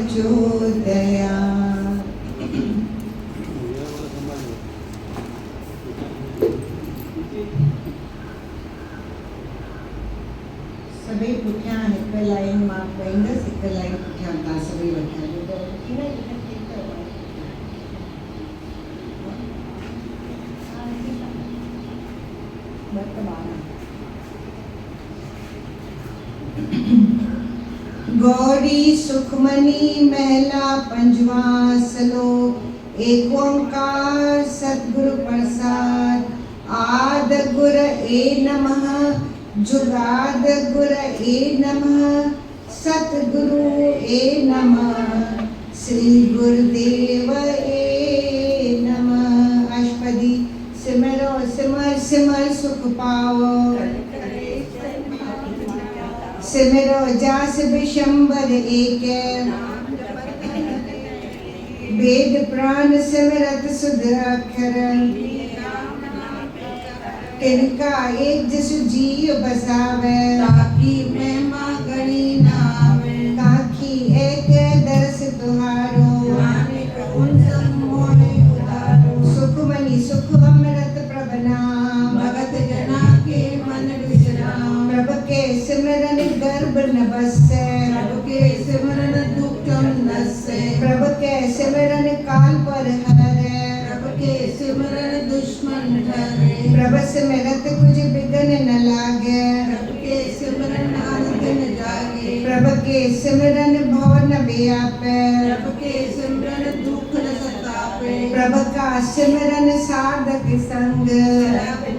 प्रचोदया। सभी पुठियां हिक लाइन मां वेंदसि, हिक लाइन पुठियां तव्हां सभी वठिया गौरी सुखमनी महला पंजवा श्लोक। एक ओंकार सतगुरु प्रसाद। आद गुर ए नमः, जुगाद गुर ए नमः, सतगुरु ए नमः, श्री गुरुदेव ए नमः। अष्टपदी। सिमरो सिमर सिमर सुख पाओ, सिमरो जास बिशंबर एक, वेद प्राण सिमरत सुध अक्षर, तिनका एक जसु जीव बसावे, ताकि महिमा गणी नावे, ताकि एक दर्श तुहारो, नानक उन मोहे उधारो। सुखमनी सुख अमृत प्रभ नाम, भगत जना के मन विश्राम, प्रभ के सिमरन गर्भ न बसे, प्रभ के सिमरन दुख नसे, प्रभ के सिमरन काल पर हरे, प्रभ के सिमरन दुश्मन डरे, प्रभ सिमरत कुछ बिघन न लागे, प्रभ के सिमरन आनंद न जागे, प्रभ के सिमरन भव न व्यापे, प्रभ के सिमरन दुख न सतापे, प्रभ का सिमरन साधक संग,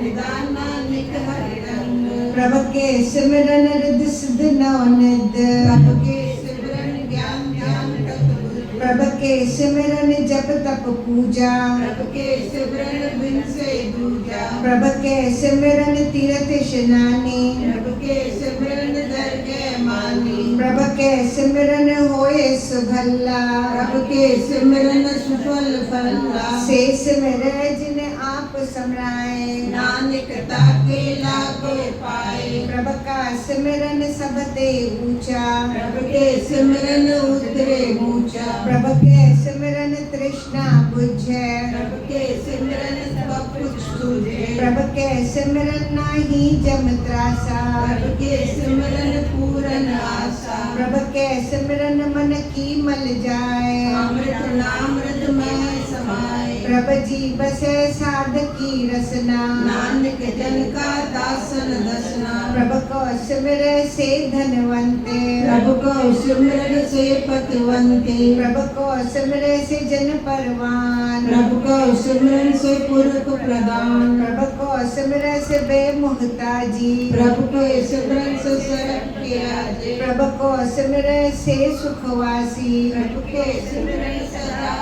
निदान नानक हरि रंग, प्रभ के सिमरन रिद्धि सिद्धि नवनिध, प्रभ के सिमरन ज्ञान ध्यान तप बुद्धि, प्रभ के सिमरन जप तप पूजा, प्रभ के सिमरन बिन से दूजा, प्रभ के सिमरन तीर्थ स्नानी, प्रभ के सिमरन दरगह मानी, प्रभ के सिमरन होए सुभल्ला, प्रभ के सिमरन सुफल फल्ला, से सिमरै जिने आप समराए, नानक ताके लागे पाए, प्रभ का सिमरन सबते ऊंचा, प्रभ के सिमरन उतरे ऊंचा, प्रभ के सिमरन तृष्णा बुझे, प्रभ के सिमरन सब कुछ सूझे, प्रभ के सिमरन नाही जम त्रासा, प्रभ के सिमरन पूरन आशा, प्रभ के सिमरन मन की मल जाए, अमृत नामृत में समाए, प्रभ जी बसे साधकी रसना, नानक जन का दासन दसना, प्रभ को सिमरे से धनवंते, प्रभ को सिमरन से पतिवंते, प्रभ को सिमरे से जन परवान, प्रभ को सिमरन से पुरख प्रदान, प्रभ को सिमरे से बेमुहताजी, प्रभ को सिमरन से सरक के आजे, प्रभ को सिमरे से सुखवासी, प्रभ के सिमरन सदा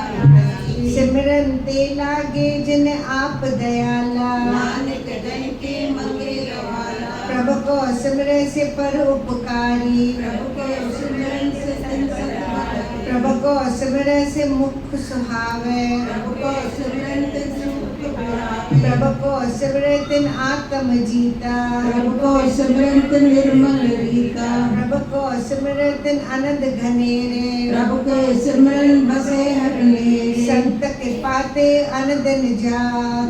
सिमरन ते लागे जिन आप दयाला, नानक जन के मंगे रवाला, प्रभ को सिमरे से पर उपकारी, प्रभ को सिमरन से संसार, प्रभ को सिमरे से मुख सुहावे, प्रभ को सिमरन से सुख बुलावे, प्रभ को सिमरे तिन आत्म जीता, प्रभ को सिमरन तिन निर्मल रीता, प्रभ को सिमरे तिन आनंद घनेरे, प्रभ को सिमरन बसे हरने, संत के पाते अनदन जा,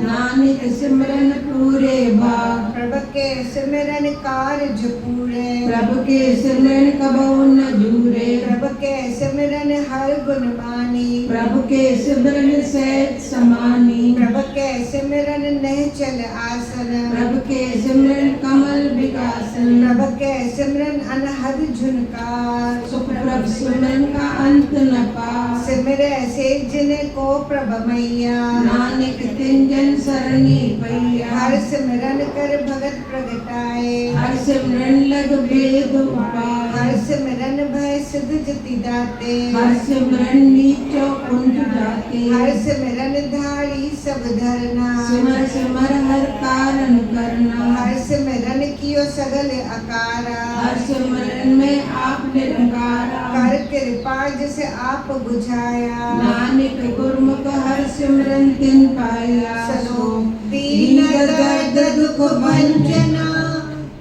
नानक सिमरन पूरे भाग, प्रभ के सिमरन कार्य पूरे, प्रभ के सिमरन कबहु न जूरे, प्रभ के सिमरन हर गुण मानी, प्रभ के सिमरन सहज समानी, प्रभ के सिमरन निश्चल आसन, प्रभ के सिमरन कमल विकासन, प्रभ के सिमरन अनहद झुनकार, सुख प्रभ सिमरन का अंत न पा, सिमरे से जिन को प्रभ मैया, नानक तिन जन सरणी पैया, हर सिमरन कर भगत प्रगटाए, हर सिमरन लग वेद उपाय, हर सिमरन भय सिद्ध जति दाते, हर सिमरन नीचो कुंठ जाते, हर सिमरन धारी सब धरना, सिमर सिमर हर कारण करना, हर सिमरन कियो सगल अकारा, हर सिमरन में आप निरंकारा, कर कृपा जिसे आप बुझाया, नानक गुरमुख हर सिमरन तिन पाया, सनो दीन दर्द दुख भंजना,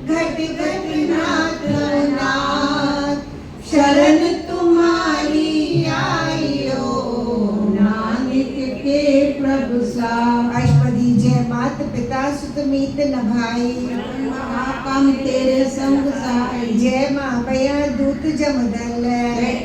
घट घट नाथ नाथ, शरण तुम्हारी सब सा। अष्टपदी जय मात पिता सुत मीत न भाई, महाकम तेरे संग सहाय। जय माँ भैया दूत जम दल,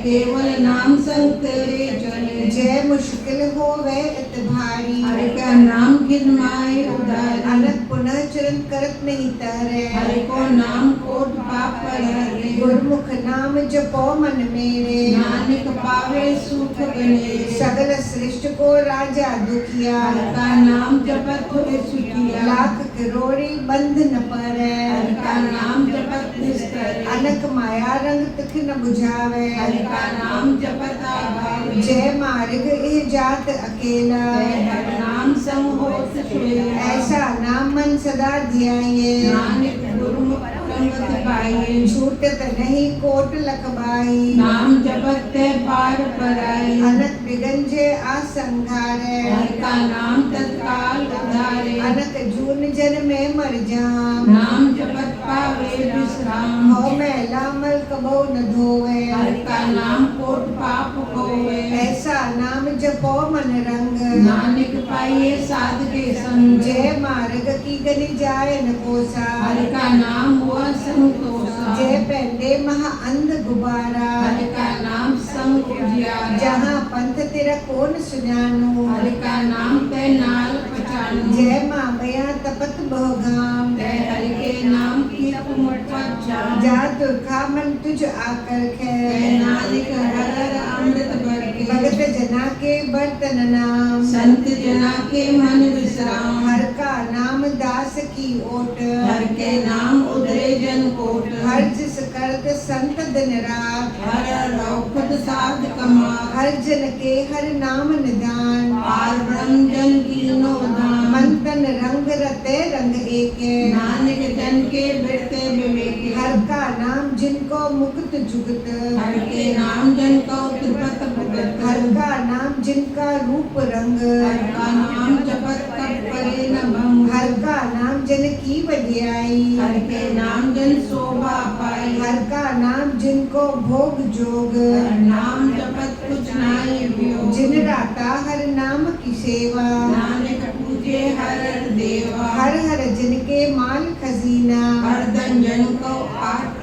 केवल नाम संग तेरे चले। जय मुश्किल होवे इत भारी, हरि का नाम खिदमाए उधारी। अनक पुनः चरण करत नहीं तारे, हरि को नाम कोट पाप पर हरे। गुरमुख नाम जपो मन मेरे, नानक पावे सुख बने। सगल सृष्टि को राजा दुखिया, हरि का नाम जपत हुए सुखिया। लाख करोड़ी बंध न परे, हरि का नाम जपत निस्तरे। अनक माया रंग तिख न बुझावे, हरि का नाम जपत आभावे। जय मार्ग एह जात अकेला, हरि नाम संग होत सोया। ऐसा नाम मन सदा ध्याये, नानक गुरमुख संगत पाइए। छूटत नहीं कोट लखबाई, नाम जपत ते पार पराई। अनक बिगंजे आसंघारे, हरि का नाम तत्काल उधारे। अनक जून जन में मर जाम, नाम जपत पावे विश्राम। हो मैं लामल कबो न धोवे, हरि का नाम कोट पाप होवे। ऐसा नाम जपो मन रंग, नानक पाइए साध के संग। जय मार्ग की गली जाए न कोसा, हरि का नाम हुआ संतोषा। जय पेंडे महा अंध गुबारा, हरि का नाम संग उजियारा। जहाँ पंथ तेरा कौन सुजानो, हरि का नाम ते नाल पहचानो। जय माँ भैया तपत बहुगाम, ते हरि के नाम की तुम पहचान। जा तुरखा मन तुझ आकर ते खे, नानक हर हर अमृत बरके। भगत जना के बर्तन नाम, संत जना के मन विश्राम। हर का नाम दास की ओट, हर के नाम उधरे जन कोट। हर जिस करत संत दिन रात, हर रौखत साध कमा। हर जन के हर नाम निदान, पार ब्रह्म जन कीनो दान। मन तन रंग रते रंग एके, नानक जन के बिरते विवेके। हर का नाम जिनको मुक्त जुगत, हर के नाम जन को त्रिपत भगत। हर का नाम जिनका रूप रंग, हर का नाम जपत कब करे न भंग। हर का नाम जन की वडियाई, हर के नाम जन शोभा पाई। हर का नाम जिनको भोग जोग, हर नाम जपत कुछ नाई भ्यो। जिन राता हर नाम की सेवा, नानक पूजे हर देवा। हर हर जिनके माल खजीना, हर धन जन को आठ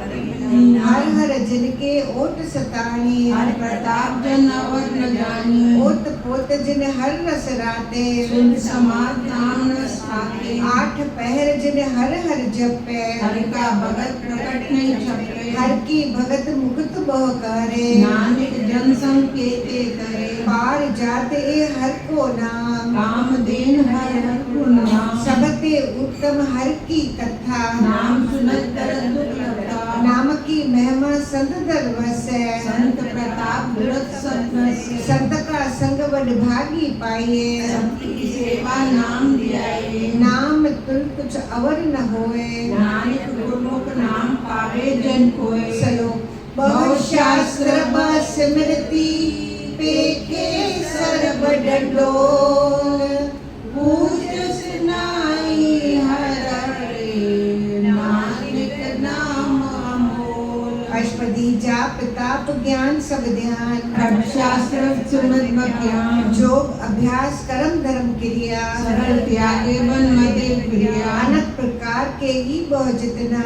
हर हर जिनके ओट सतानी, हर प्रताप जन अवर न जानी। ओत पोत जिन हर रस राते, सुन समाज नाम रस आते। आठ पहर जिन हर हर जपे, हरि का भगत प्रकट नहीं छपे। हर की भगत मुकुत बह करे, नानक जन संग केते करे। पार जाते ए हर को नाम, काम देन हर हर को नाम। सबते उत्तम हर की कथा, नाम सुनत दरद दुख लगता। नाम की महिमा संत दरवस है, संत प्रताप दुरत सतनस। संत का संग बड़ भागी पाइए, संत की सेवा नाम दियाए। नाम तुल कुछ अवर न होए, नानक गुरमुख नाम पावे जन कोय। सलोक बहु शास्त्र स्मृति पेखे सर्व डंडोल, पूज सुनाई हर हरे। नानक नाम अमोल। अष्टपदी जाप ताप ज्ञान सब ध्यान, खट शास्त्र सुमत बख्यान। जोग अभ्यास कर्म धर्म क्रिया, सरल त्यागे बन मते प्रिया। अनेक प्रकार के ही बहु जितना,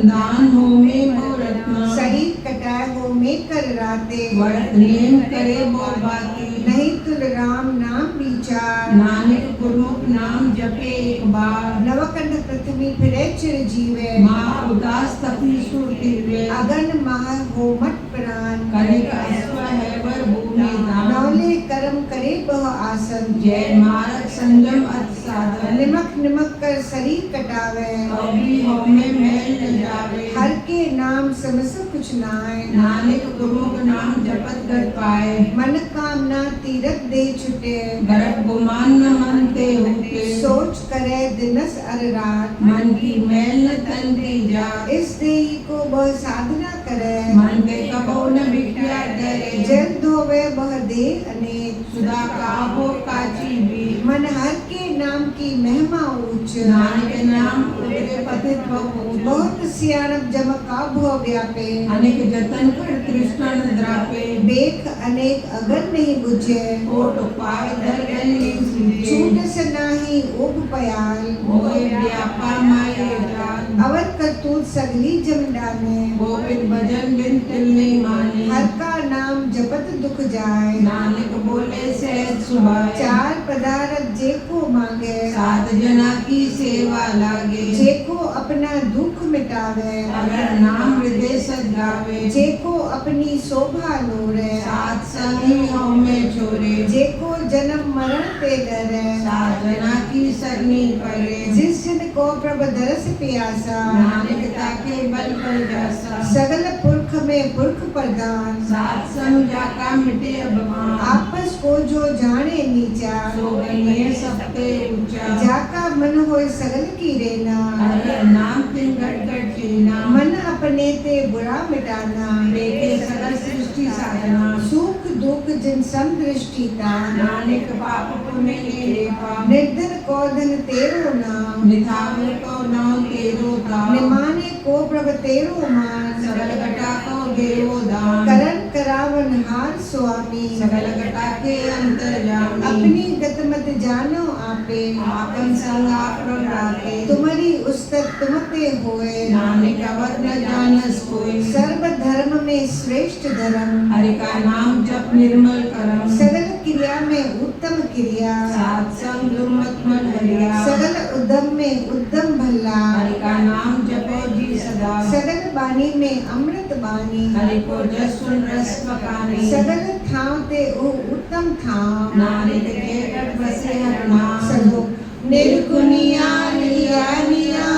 दान हो में बो रत्ना। शरीर कटाए हो में कर राते, वर्त नेम करे बो बाती। नहीं तुल राम नाम विचार, नानक गुरमुख नाम जपे एक बार। नवकंठ पृथ्वी फिरे चिर जीवे, माँ उदास तपी सुरती वे। अगन मह हो मट प्राण, कनिक अश्व है वर भूमि दान। नौले कर्म करे बहु आसन, जय मारक संयम अत साधन। निमक निमक कर शरीर कटावे, कभी हो में मैल न जावे। हर के नाम समस कुछ नाय, नानक गुरमुख नाम जपत कर पाए। मन कामना तीरथ दे छुटे, गर्भ गुमान न मनते होते। सोच करे दिनस अर रात, मन की मैल न तन की जात। इस देही को बहु साधना करे, मन के कबो न बिटिया डरे। जल धोवे बह दे अनेक, सुधा का हो काची भी। मन हर के नाम की महिमा ऊंच, नानक नाम उतरे पतित बहु बहुत सियाणप जमका भो व्यापे अनेक जतन कर तृष्णा न द्रापे बेख अनेक अगर नहीं बुझे ओट पाय धर गली सीजे छूट से नाही उब पयाल मोहे व्यापा माये जान अवर करतूत सगली जमडा में गोविंद भजन बिन तिल नहीं माने हर का नाम जपत दुख जाए नानक बोले सहज सुहाए चार पदार्थ जेको मांगे सात जना की सेवा लागे जेको अपना दुख मिटावे अगर नाम हृदय सद गावे जेको अपनी शोभा लोरे सात संगी में छोरे जेको जन्म मरण ते डरे सात जना की सरनी करे जिस जन को प्रभ दरस प्यासा नानक ताके बल पर जासा सगल पुरख में पुरख प्रधान सात संग जाका मिटे अभिमान आपस को जो जाने नीचा सो गणिये सबके ऊंचा जाका मन होय सगल की रेना अगर नाम तिन घट घट चीना मन अपने ते बुरा मिटाना देखे सगल सृष्टि साधना सुख दुख जिन सम दृष्टि का नानक पाप पुण्य लेपा निर्धन को धन तेरो नाम निथावे को नाम तेरो दाम निमाने को प्रभ तेरो मान सगल घटा को देवो दान करण करावन हार स्वामी सगल घटा के अंतर्यामी अपनी गत मत जानो आपे आपन संग आप प्रगटाते तुम्हारी उस्तत तुमते होए नानक अवर न जानस कोई सर्व धर्म में श्रेष्ठ धर्म हरि का नाम जप निर्मल करम सगल क्रिया में उत्तम क्रिया सात संग दुर्मत मन हरिया सगल उद्यम में उद्यम भला हरि का नाम जपो जी सदा सगल बानी में अमृत बानी हरि को जस सुन रस पकाने सगल थाव ते ओ उत्तम थाव नानक के कट बसे हर नाम सलो निर्गुनिया निया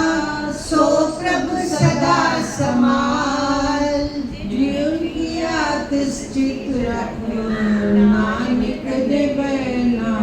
सो प्रभु सदा समाल जीव की आतिष्ठित रखो नानक ने बना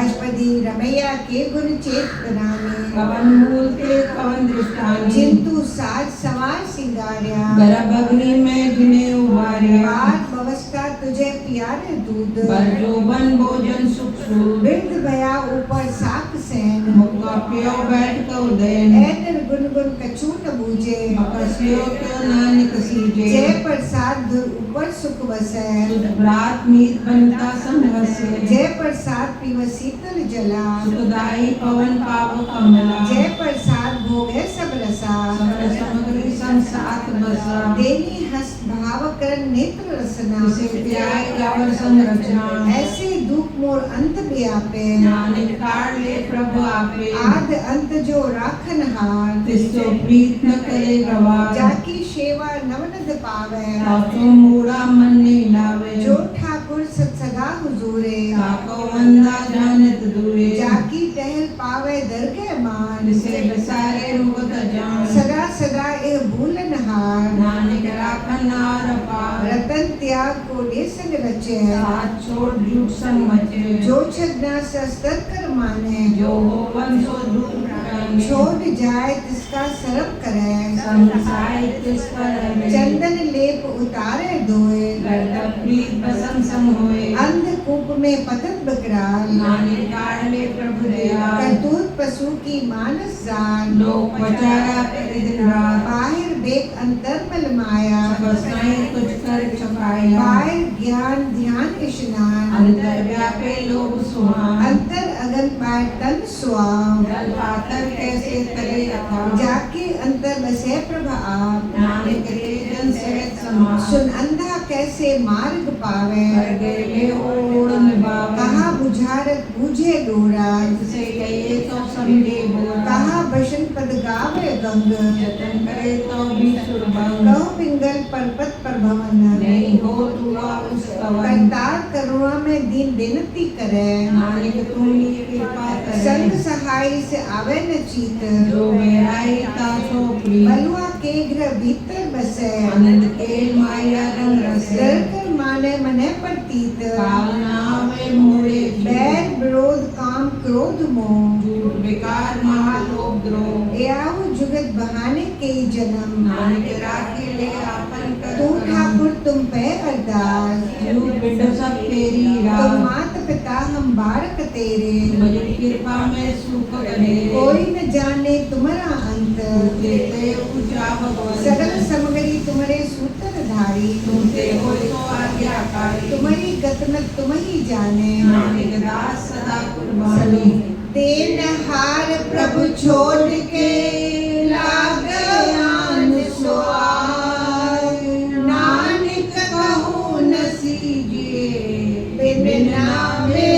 अष्टपदी रमैया के गुण चेत बनावे कवन मूल के कवन दृष्टानी जिंतु साज सवार सिंगार्या गर्भ अग्नि में जिन्हें उबारे बात व्यवस्था तुझे प्यारे दूध बरजोबन भोजन सुख सूद वृद्ध भया ऊपर साक सैन मुक्का प्यो बैठ को उदयन ऐतर गुण गुण कछु न बूझे मकसियो क्यों नानक सीजे जय प्रसाद धुर ऊपर सुख बसै सुध भ्रात मीत बनता संघसे जय प्रसाद पीव शीतल जला सुखदाई पवन पावो कमला जय प्रसाद भोगे सब रसा सकल सामग्री संसात बसा देनी हस भाव कर नेत्र रसना इसे त्याग यावर संरचना ऐसे दुख मोर अंत व्यापे नानक काढ़ ले प्रभु आपे आद अंत जो राखन हार तिस्तो प्रीत न करे गवार जाकी सेवा नवनद पावे तातो मूड़ा मन नहीं लावे जो ठाकुर सत्सगा हुजूरे ताको वंदा जानत दूरे जाकी टहल पावे दरगे मान जिसे बसारे मुगत जान सदा सदा ए भूलन हार नानक राखन नार पार रतन त्याग को संग रचे साथ छोड़ झूठ संग मचे जो छदना सस्तर कर माने जो होवन सो दूर कराने छोड़ जाए तिसका सरम करे संसाय तिस पर हमें चंदन लेप उतारे धोए गर्द प्रीत बसम संग होए अंधकूप में पतत बकराल नानक काढ़ ले प्रभु दया करतूत पशु की मानस जान लोक बचारा करे दिन रात बाहिर बेक अंतर मल माया बसाए तुझ कर छपाया बाहिर ज्ञान ध्यान स्नान अंतर व्यापे लोग सुहान अंतर अगन पाए तन स्वाम जल पातर कैसे तले अथा जाके अंतर बसे प्रभ आप नानक रे जन सहज समा सुन अंधा कैसे मार्ग पावे कर गए ओड़ निभावे कहा बुझारत बूझे डोरा से कहिए तो समझे बोरा कहा बशन पद गावे गंग जतन करे तो भी सुरभंग कहो पिंगल परपत पर भवन नहीं हो तुआ उस कवन करतार करुणा में दीन विनती करे नानक तुम ही कृपा संग करे सहाय से आवे न चीत जो मेराई तासो प्रिय बलुआ के ग्रह भीतर बसे आनंद के माया रंग रसे डर कर माने मने प्रतीत कालनावे मोरे बैर विरोध काम क्रोध मोह झूठ विकार महालोभ द्रोह याहू जुगत बहाने के जन्म नानक राखे ले आपन कर तू ठाकुर तुम पे अरदास झूठ बिड सब तेरी तुम राह मात पिता हम बारक तेरे, तुमरी कृपा में सुख करे। कोई न जाने तुम्हारा अंत, देते ऊंचा भगवंत, सगल समगरी तुम्हारे सूत्रधारी, तुमसे हो तो आज्ञाकारी। तुम्हारी गत न तुम ही जाने, नानक दास सदा कुर्बानी। देनहार प्रभु छोड़ के लाग आन सोआय, नानक कहूँ न सीजिए बिन नामे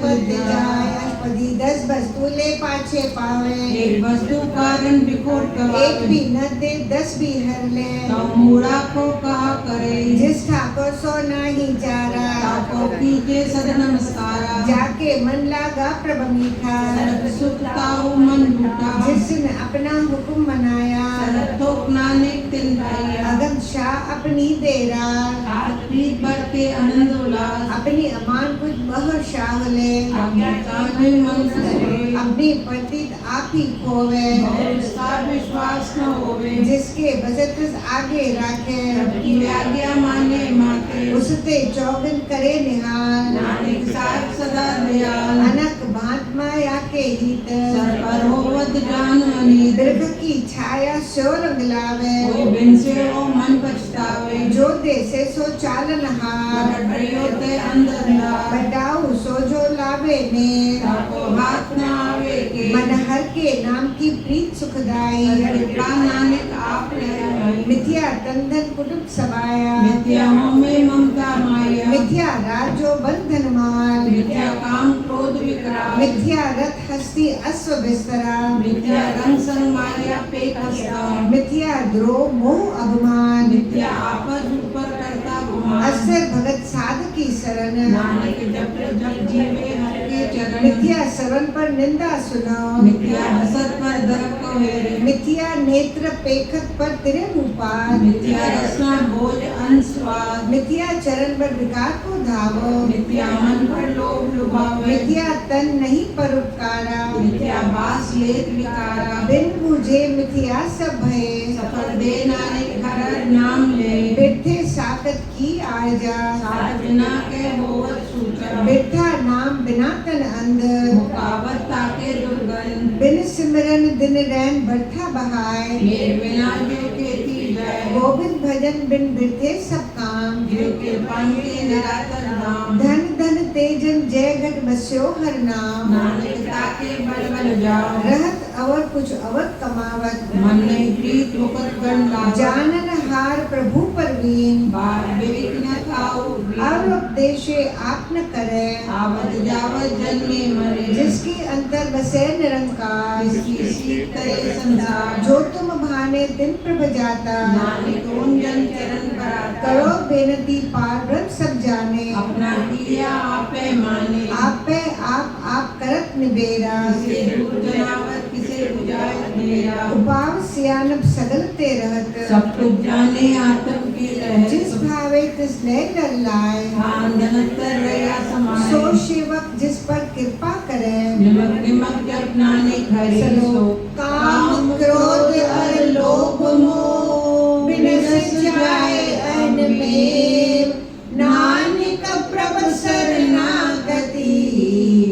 पद जाय। अष्टपदी 10 वस्तु ले पाछे पावे, एक वस्तु कारण बिखोट गवावे। एक भी न दे 10 भी हर ले, तो मूढ़ा को कहा करे। जिस ठाकुर सो नाही जारा, ताको कीजे सद नमस्कारा। जाके मन लागा प्रभु मीठा, सरत सुख ताऊ मन लूटा। जिसने अपना हुक्म मनाया, सरत थोक नानक तिल भाइया। अगम शाह अपनी देरा, हाथ पीठ बढ़ के आनंद उल्लास। अपनी अमान कुछ बह शाह ले, आज्ञा काने मन करे। अपनी पंडित आप ही खोवे, और उसका विश्वास न होवे। जिसके बसत आगे राखे, सबकी आज्ञा माने माते। उसते चौगन करे निहाल, नानक साथ सदा दयाल। अनक भांत माया के हित, सर पर होवत जान अनीत। बिरख की छाया सो रंग लावे, कोई बिन से हो मन पछतावे। जो देसे सो चालन हार, प्रकट रहियो ते अंदर अंधार। बटाऊ सो जो लावे ने, ताको हाथ न आवे के। मन हर के नाम की प्रीत सुखदाई, कृपा नानक आप रहे। मिथ्या तंदन कुटुंब सबाया, मिथ्या मोह में ममता माया। मिथ्या राजो बंधन माल, मिथ्या काम क्रोध विकराल। मिथ्या रथ हस्ती अश्व बिस्तरा, मिथ्या रंग संग माया पे हंसता। मिथ्या द्रोह मोह अभिमान, मिथ्या आपद ऊपर करता गुमान। असर भगत साध की शरण, नानक जप जप जीवे हर के चरण। मिथ्या श्रवण पर निंदा सुनो, मिथ्या हसत पर दरक को हेरे। मिथ्या नेत्र पेखत पर तिरे मुपाद, मिथ्या रसना भोज अंस्वाद। मिथ्या चरण पर विकार को धावो, मिथ्या मन पर लोभ लुभावे। मिथ्या तन नहीं पर उपकारा, मिथ्या बास लेत विकारा। बिन बूझे मिथ्या सब भय, सफल दे नानक हर नाम ले। बिरथे साकत की आरजा, साथ बिना के होवत सूचा। बिरथा नाम बिना तन अंध, मुकावत ताके दुर्गंध। बिन सिमरन दिन रैन बरथा बहाय, मेरे बिना जो खेती जाए। गोविंद भजन बिन बिरथे सब काम, जो कृपा के निरातर धाम। धन धन तेजन जय घट बस्यो हर नाम, नानक ताके बल बल जाओ। रहत अवर कुछ अवत कमावत, मन नहीं प्रीत मुकत गण लावत। जानन हार प्रभु परवीन, बार बिरिक न खाओ और उपदेशे आप न करे, आवत जावत जन्मे मरे। जिसकी अंतर बसे निरंकार, जिसकी सीख तरे संसार। जो तुम भाने दिन प्रभ जाता, नानक उन जन चरण कराता। करो बेनती पार ब्रह्म सब जाने, अपना किया आपे माने। आप पे आप करत निबेरा, किसे दूर जनावत किसे बुझाए अंधेरा। उपाव सियानब सगल ते रहत, सब कुछ जाने आत्म की रहत। जिस भावे तिस ले डर लाए, हाँ धनतर रया समाए। सो सेवक जिस पर कृपा करे, निमक निमक जप नानक हरे चलो सो। काम क्रोध और लोभ मोह बिनस जाए अनमेव, नानक प्रभ शरणागति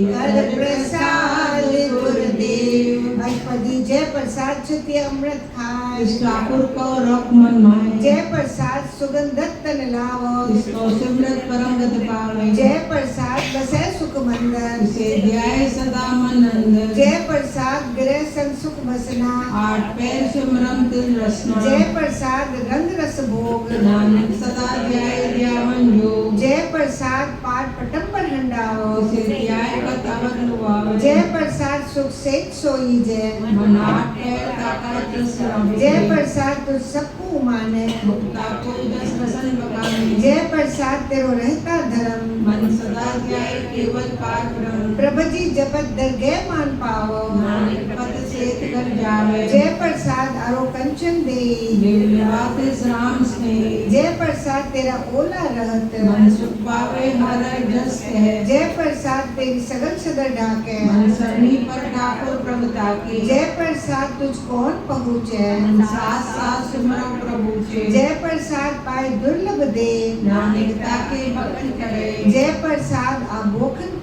कर प्रसाद गुरुदेव। अष्टपदी जय प्रसाद छुति अमृत खाए, इस ठाकुर को रख मन माहे। जय प्रसाद सुगंधत तन लावो, इसको सिमरत परम गति पावे। जय प्रसाद बसै सुख मंदर, इसे ध्याय सदा मन अंदर। जय प्रसाद गृह संग सुख बसना, आठ पैर सिमरन तिल रसना। जय प्रसाद रंग रस भोग, नानक सदा ध्याय ध्यावन योग। जय प्रसाद पाठ पटम पर हंडाओ, इसे ध्याय कत अवर लुभावे। जय प्रसाद सुख सेठ सोई जय, मन आठ पैर ताकत रस रहे। जय प्रसाद तुझ सबको माने, मुक्ता को दस रसन बकाने। जय प्रसाद तेरो रहता धर्म, मन सदा ध्याय केवल पार ब्रह्म। प्रभु जी जपत दरगह मान पाओ, नानक पद सेत कर जावे। जय प्रसाद अरो कंचन देई, निर्विवाद राम स्नेह। जय प्रसाद तेरा ओला रहत, मन सुख पावे हर जस है। जय प्रसाद तेरी सगल सदर ढाके, मन सरनी पर ठाकुर प्रभुता की। जय प्रसाद तुझ कौन पहुँचे, मन साथ साथ सिमरो प्रभु के। जय प्रसाद पाए दुर्लभ दे, नानकता के भक्ति करे। जय प्रसाद आभोखन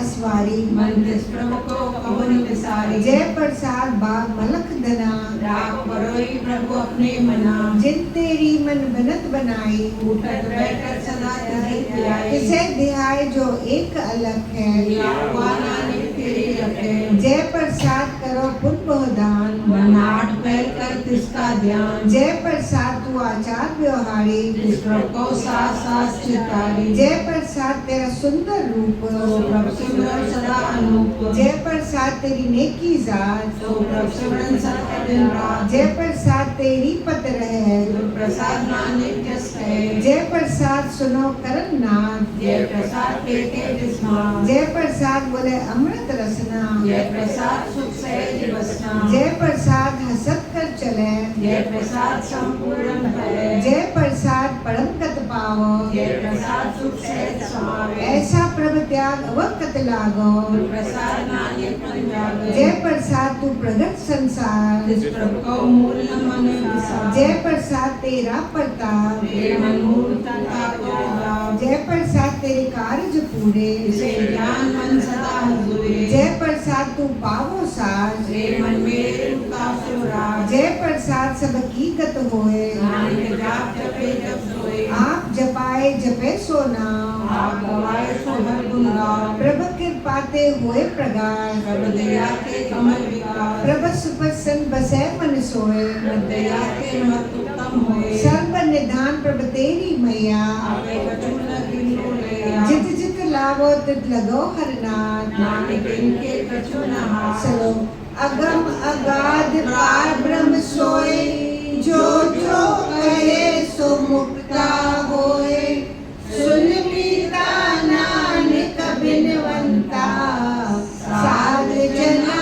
असवारी मन जिस प्रभु को कवन विसारी जय प्रसाद बाग मलख धना राग बरोई प्रभु अपने मना जिन तेरी मन बनत बनाई उठत बैठत सदा तुझे ध्याए किसे ध्याय जो एक अलग है हुआ नानक तेरे रखे जय प्रसाद करो पुन बहुदान मन आठ पैर कर तिसका ध्यान जय प्रसाद तू आचार व्यवहारी इस प्रभु को सास सास चितारी जय प्रसाद तेरा सुंदर रूप तो प्रभु सिमरन सदा अनूप जय प्रसाद तेरी नेकी जात तो प्रभु सिमरन सदा दिन रात जय प्रसाद तेरी पत रहे गुरु प्रसाद नानक जस है जय प्रसाद सुनो करन नाथ जय प्रसाद पेटे जिस्मा जय प्रसाद बोले अमृत रसना जय प्रसाद सुख सहज बसना जय प्रसाद हसत कर चले जय प्रसाद संपूर्ण है जय प्रसाद परम कत पावो जय प्रसाद सुख सहज समावे ऐसा प्रभ त्याग अवकत लागो गुरु प्रसाद नानक पंजाब जय प्रसाद तू प्रगट संसार इस प्रभु को मूल न मन विसार जय प्रसाद तेरा प्रताप मेरे मन मूर्ता का को जय प्रसाद तेरे कार्य पूरे इसे ज्ञान मन सदा हुए जय प्रसाद तू पावो सार मेरे मन मेरे का सुराज जय प्रसाद सब की गत होए नानक जाप जपे जप सोए आप जपाए जपे सो नाम आप गवाए सो हर गुण गाओ प्रभ कृपाते हुए प्रगाढ़ प्रभु दया के कमल विकार प्रभ सुप्रसन्न बसे मन सोए प्रभु दया के मत उत्तम होए सर्व निधान प्रभ तेरी मैया आपे कछु न गिनो ले जित जित लावो तित लगो हरनाथ नानक इनके कछु न हार चलो अगम अगाध पार ब्रह्म सोए जो जो कहे सो मुक्ता होए सुन मीता नानक बिनवंता साध जना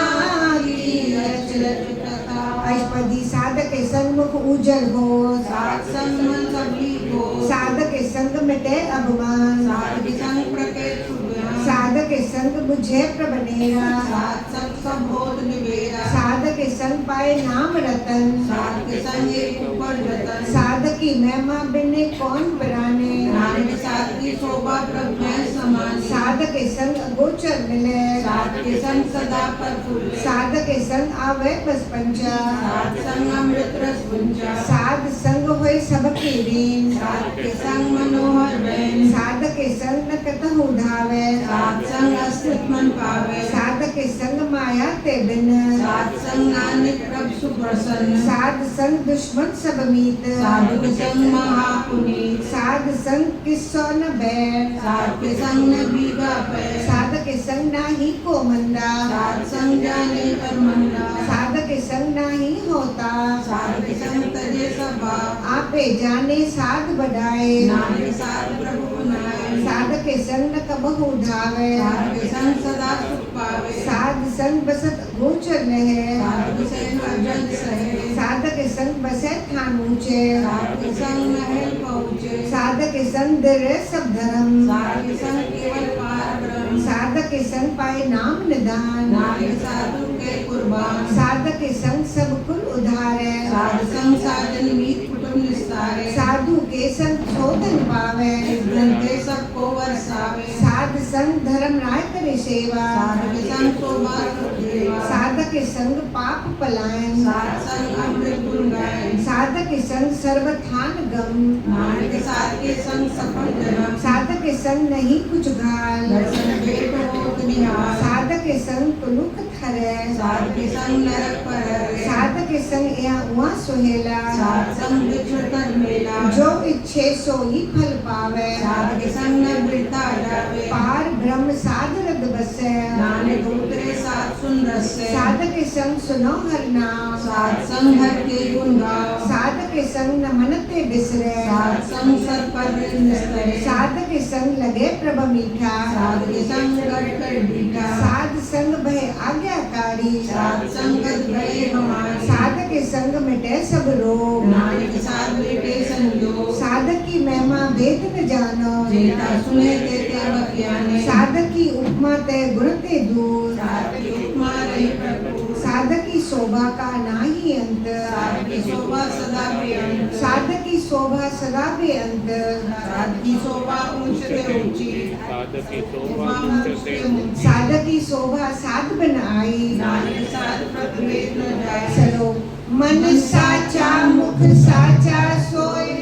की अचरज कथा अष्टपदी साधक के सन्मुख उजल हो साध संग मन सबली को साधक के संग मिटे अभिमान साध संग प्रकेत सुज्ञान साधक के संग बुझे प्रबनेरा साध संग सब बोध निवेरा साधक के संग पाए नाम रतन साध के संग एक ऊपर जतन साधक की महिमा बिने कौन पिराने नानक साध की शोभा प्रभु में समान साधक के संग अगोचर मिले साध के संग सदा पर फूले साधक के संग आवे बस पंचा साध संग अमृत रस गुंजा साध संग होए सबके दीन साध के संग मनोहर बैन साधक के संग न कतहु धावे साध संग अस्तित्व मन पावे साधक के संग माया ते बिन साध संग नानक प्रभु सुप्रसन्न साध संग दुश्मन सब मीत साधु के संग महापुनीत साध संग किसो न बैर साध के संग न बीगा पैर साधक के संग नाही को मंदा साध संग जाने पर मंदा साधक के संग नाही होता साध के संग तजे सबा आपे जाने साध बढ़ाए नानक साध प्रभु बनाए साधक के संग न कबहु धावे साध के संग सदा सुख पावे साध संग बसत गोचर रहे साध के संग अजल सहे साधक के संग बसे थान ऊंचे साध के संग महल पहुँचे साधक के संग दृढ़ सब धर्म साध के संग केवल पार ब्रह्म साधक के संग पाए नाम निदान नानक साधु के कुर्बान साधक के संग सब कुल उधारे साध संग साधन मीत कुटुंब निस्तारे साधु के संग शोधन पावे ग्रंथे सबको वर्षावे साध संग धर्म राय करे सेवा साध के संग शोभा देवा साधक के संग पाप पलायन साध संग अमृत गुण गाय साधक के संग सर्वथान गम नानक साध के संग सफल जन्म साधक के संग नहीं कुछ घाल दर्शन भेट होत निहाल साधक के संग तुलुक थरे साध के संग नरक पर हरे साधक के संग या उआ सुहेला साध संग बिछड़ कर मेला जो इच्छे सोई फल पावे साध के संग न बिरता जावे पार ब्रह्म साध रद बसे नानक उतरे साध सुन रसे साधक के संग सुनो हर नाम साध संग हर के गुण गाओ साधक के संग न मनते बिसरे साध संग सत पर निस्तरे साधक के संग लगे प्रभ मीठा साध के संग कर कर बीठा साध संग भय आज्ञाकारी साध संगत भय हमारी साधक के संग मिटे सब रोग नानक साध बेटे संजोग साधक की महिमा वेद न जानो जेता सुने तेते बख्याने साधक की उपमा ते गुण ते दूर साध की उपमा रही प्रभु साधक की शोभा का नाही अंत साध की शोभा सदा बेअंत साधक साधकी शोभा सदा बेअंत, साधकी शोभा ऊंच ते ऊंची, साधकी शोभा उच्चते साधकी शोभा साध बन आई। नानक साध प्रभेद न जाए। चलो मन साचा मुख साचा सोए,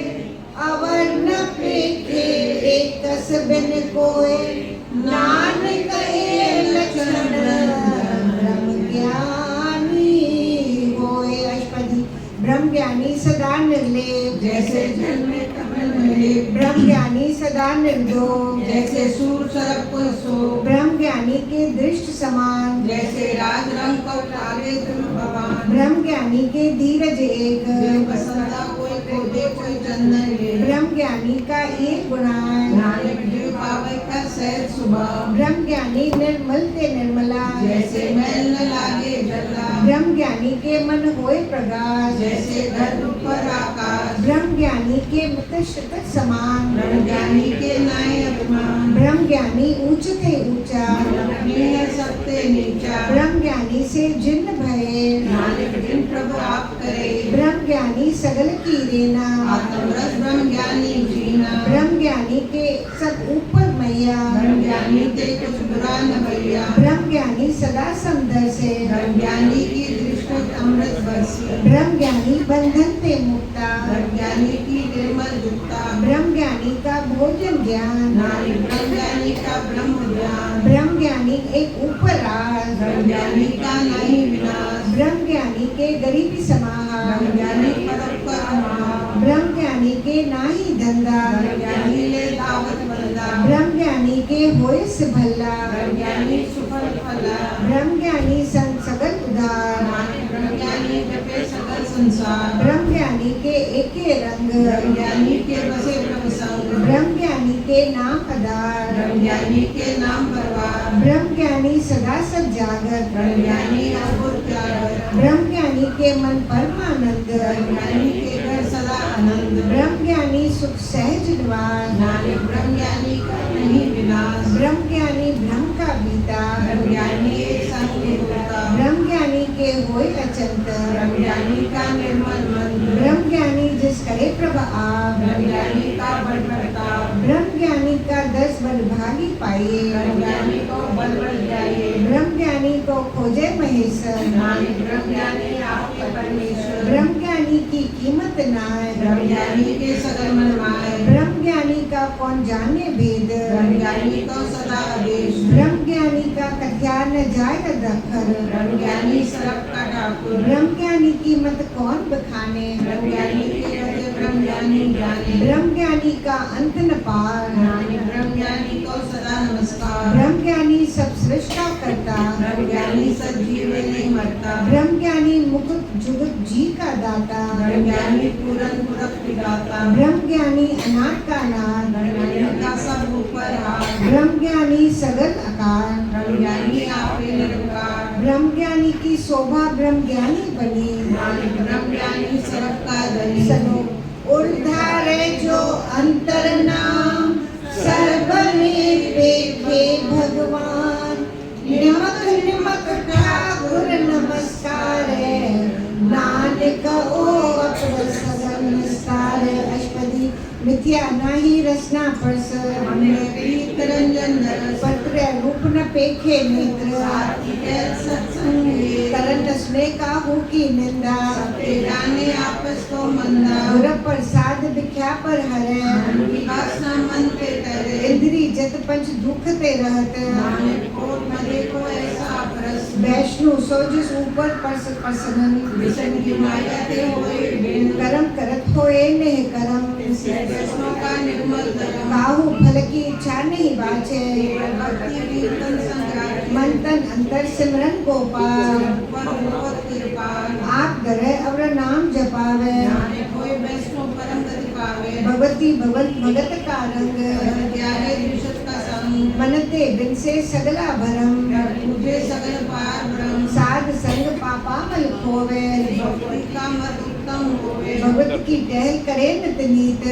अवर न पेखे एक कस बिन कोय, नानक कहे लक्षण ब्रह्म ज्ञानी होए। अष्टपदी। ब्रह्म ज्ञानी सदा निर्लेप, जैसे जल में कमल मिले, ब्रह्म ज्ञानी सदा निर्दोष, जैसे सूर सरप को सो, ब्रह्म ज्ञानी के दृष्ट समान, जैसे राज रंग को टाले तुम भगवान। ब्रह्म ज्ञानी के धीरज एक, बसंता कोई खोजे कोई चंदन ले, ब्रह्म ज्ञानी का एक गुणान, नानक जीव पावे का सहज स्वभाव। ब्रह्म ज्ञानी निर्मल ते निर्मला, जैसे मैल न लागे जला, ब्रह्म ज्ञानी के मन होए प्रकाश, जैसे धरती पर आकाश। ब्रह्म ज्ञानी के मुक्त शतक समान, ब्रह्म ज्ञानी के नाय अभिमान, ब्रह्म ज्ञानी ऊंच थे ऊंचा, अपने है सबसे नीचा। ब्रह्म ज्ञानी से जिन्न भये, नानक जिन प्रभु आप करे, ब्रह्म ज्ञानी सगल की रेना, आत्मरस ब्रह्म ज्ञानी जीना। ब्रह्म ज्ञानी के सब ऊपर मैया, ब्रह्म ज्ञानी के कुछ बुरा न भैया, ब्रह्म ज्ञानी सदा समदर से, ब्रह्म ज्ञानी की दृष्टि अमृत बरसी, ब्रह्म ज्ञानी बंधन ते मुक्ता, ब्रह्म ज्ञानी की निर्मल जुक्ता। ब्रह्म ज्ञानी का भोजन ज्ञान, नारी ब्रह्म ज्ञानी का ब्रह्म ज्ञान, ब्रह्म ज्ञानी एक ऊपर राज, ब्रह्म ज्ञानी का नहीं विनाश, ब्रह्म ज्ञानी के गरीबी समाहा, ब्रह्म ज्ञानी परोपकार महा, ब्रह्म ज्ञानी के नाही धंधा, ब्रह्म ज्ञानी ले दावत बंदा, ब्रह्म ज्ञानी के होय से भला, ब्रह्म ज्ञानी सुफल फला, ब्रह्म ज्ञानी संग सगल उदार, नानक ब्रह्म ज्ञानी जपे सकल संसार, ब्रह्म ज्ञानी के एके रंग, ब्रह्म ज्ञानी के बसे प्रभु संग, ब्रह्म ज्ञानी के नाम आधार, ब्रह्म ज्ञानी के नाम परवार, ब्रह्म ज्ञानी सदा सब जागत, ब्रह्म ज्ञानी अद्भुत त्यागत, ब्रह्म ज्ञानी के मन परमानंद, ब्रह्म ज्ञानी के घर सदा आनंद, ब्रह्म ज्ञानी सुख सहज निवास, नानक ब्रह्म ज्ञानी का नहीं विनाश, ब्रह्म ज्ञानी ब्रह्म का बीता, ब्रह्म ज्ञानी एक संग होता, ब्रह्म ज्ञानी के होय अचंत, ब्रह्म ज्ञानी का निर्मल मन, ब्रह्म ज्ञानी जिस करे प्रभ आप, ब्रह्म ज्ञानी का बड़ प्रताप, ब्रह्म ज्ञानी का 10 बल भागी पाइए, ब्रह्म ज्ञानी को बल बल जाइए, ब्रह्म ज्ञानी को खोजे महेश्वर, नानक ब्रह्म ज्ञानी आपके परमेश्वर, ब्रह्म ज्ञानी की कीमत नाय, ब्रह्म ज्ञानी के सकल मन माए, ब्रह्म ज्ञानी का कौन जाने भेद, ब्रह्म ज्ञानी को सदा आदेश, ब्रह्म ज्ञानी का कथ्या न जाय दखर, ब्रह्म ज्ञानी सरप का ठाकुर, ब्रह्म ज्ञानी की मत कौन बखाने, ब्रह्म ज्ञानी के कहते ब्रह्म ज्ञानी जाने, ब्रह्म ज्ञानी का अंत न पार, नानक ब्रह्म ज्ञानी को सदा नमस्कार, ब्रह्म ज्ञानी सब सृष्टा करता, ब्रह्म ज्ञानी सजीव नहीं मरता, ब्रह्म ज्ञानी मुकुट जुगत जी का दाता, ब्रह्म ज्ञानी पूरन पुरख पिलाता, ब्रह्म ज्ञानी अनाथ का नाथ, ब्रह्म ज्ञानी का सब ऊपर हाथ, ब्रह्म ज्ञानी सगल आकार, ब्रह्म ज्ञानी आपे निरंकार, ब्रह्म ज्ञानी की शोभा ब्रह्म ज्ञानी बनी, नानक ब्रह्म ज्ञानी सरप का धनी, सनो उर्धारे जो अंतर नाम, सर्व में देखे भगवान, निमक निमक ठाकुर नमस्कार है, नानक ओ अपर सगल निस्तार। अष्टपदी। मिथ्या नाही रसना परस, हमने प्रीत रंजन दरस, पत्र रूप न पेखे नेत्र, साथी कैद सत्संग लिए, करन स्नेह काहू की निंदा, सबके जाने आपस को मंदा, गुर प्रसाद बिख्या पर हरे, उनकी वासना मन पे करे, इंद्री जत पंच दुख ते रहत, नानक कोट मरे को ऐसा परस, वैष्णु सोजिस ऊपर प्रसन्न, विषण की माया ते होए बिन, कर्म करत होए नेह कर्म, वैष्णव का निर्मल धर्म, काहू फल की इच्छा नहीं बाचे, केवल भक्ति कीर्तन संग्राम, मन तन अंतर सिमरन गोपाल, पर बहुत कृपाल, आप धरे अवर नाम जपावे, नानक होए वैष्णव परम गति पावे, भगवती भगवत भगत का रंग, त्यागे दूषित का संग, मनते बिन से सगला भरम, मुझे सगल पार ब्रह्म, साध संग पापामल खोवे, भक्ति का मत उत्तम होवे, भगवत की टहल करे नित नीत,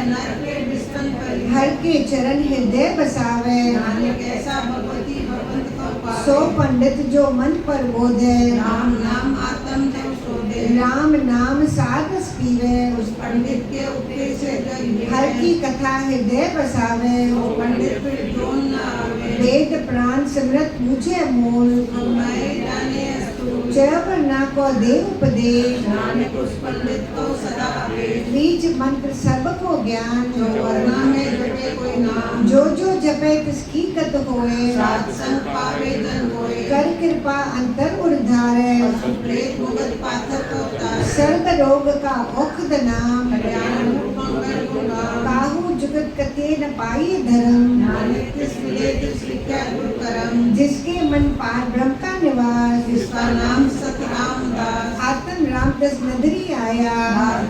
नर के विस्तन पर हर के चरण हृदय बसावे, नानक ऐसा भगवती भगवंत को पावे, सो पंडित जो मन पर बोधे, राम नाम आत्म देव सोदे, राम नाम साधस पीवे, उस पंडित के उपदेश से जग हर की कथा हृदय बसावे, वो पंडित फिर जोन न आवे। वेद प्राण सिमरत मुझे मूल, मैं जाने अस्तु जब ना को दे उपदेश, नानक उस पंडित को सदा आवेश। बीज मंत्र सबको ज्ञान, जो वर्णा में जपे कोई नाम, जो जो जपे तिसकी गत होए, सत्संग पावे जन होए। कर कृपा अंतर उद्धारे, पशु प्रेत मुगत पाथक होता है। सर्ग रोग का औखद नाम, कल्याण रूप मंगल गुणगान। काहू जुगत कते न पाई धर्म, नानक तिस मिले तिस लिखा गुरु करम। जिसके मन पार ब्रह्म का निवास, जिसका नाम सत रामदास। आत्म रामदस नगरी आया,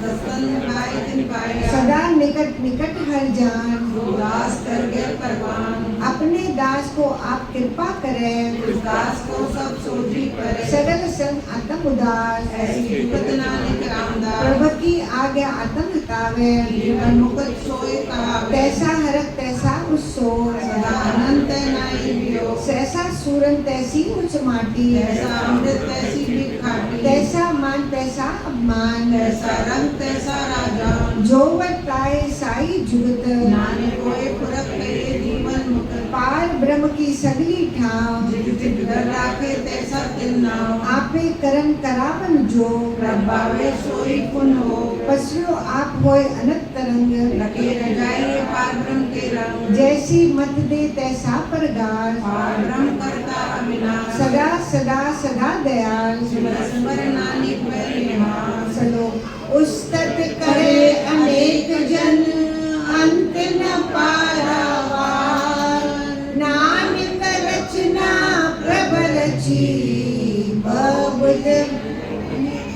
दसन पाए दिन पाया। सदा निकट निकट हर जान, दास कर गए परवान। अपने दास को आप कृपा करें, उस दास को सब सोझी करे। सगल संग आत्म उदास, ऐसी जुगत नानक रामदास। प्रभु की आज्ञा आत्म हितावे, जीवन मुकुट सोए कहावे। तैसा हरक तैसा उत्सोर, सदा अनंत नाई वियोग। सहसा सूरन तैसी उच्च माटी, तैसा अमृत तैसी भी खाटी। तैसा मान तैसा अपमान, तैसा रंग तैसा राजा। जो वर्ताए साई जुगत, नानक होए पुरख करे जीवन मुकुट। पार ब्रह्म की सगली ठाव, जित जित घर राखे तैसा तिल नाव। आपे करन करावन जो, प्रभावे सोई पुन हो। पसरो आप होए अनंत तरंग, लगे रजाइए पार ब्रह्म के रंग। जैसी मत दे तैसा परगार, पार ब्रह्म करता अविनाश। सदा सदा सदा दयाल, स्मर नानक वै निवास। चलो उस्तत करे अनेक जन, अंत न पारावार, नानक रचना प्रबल रची, बबुद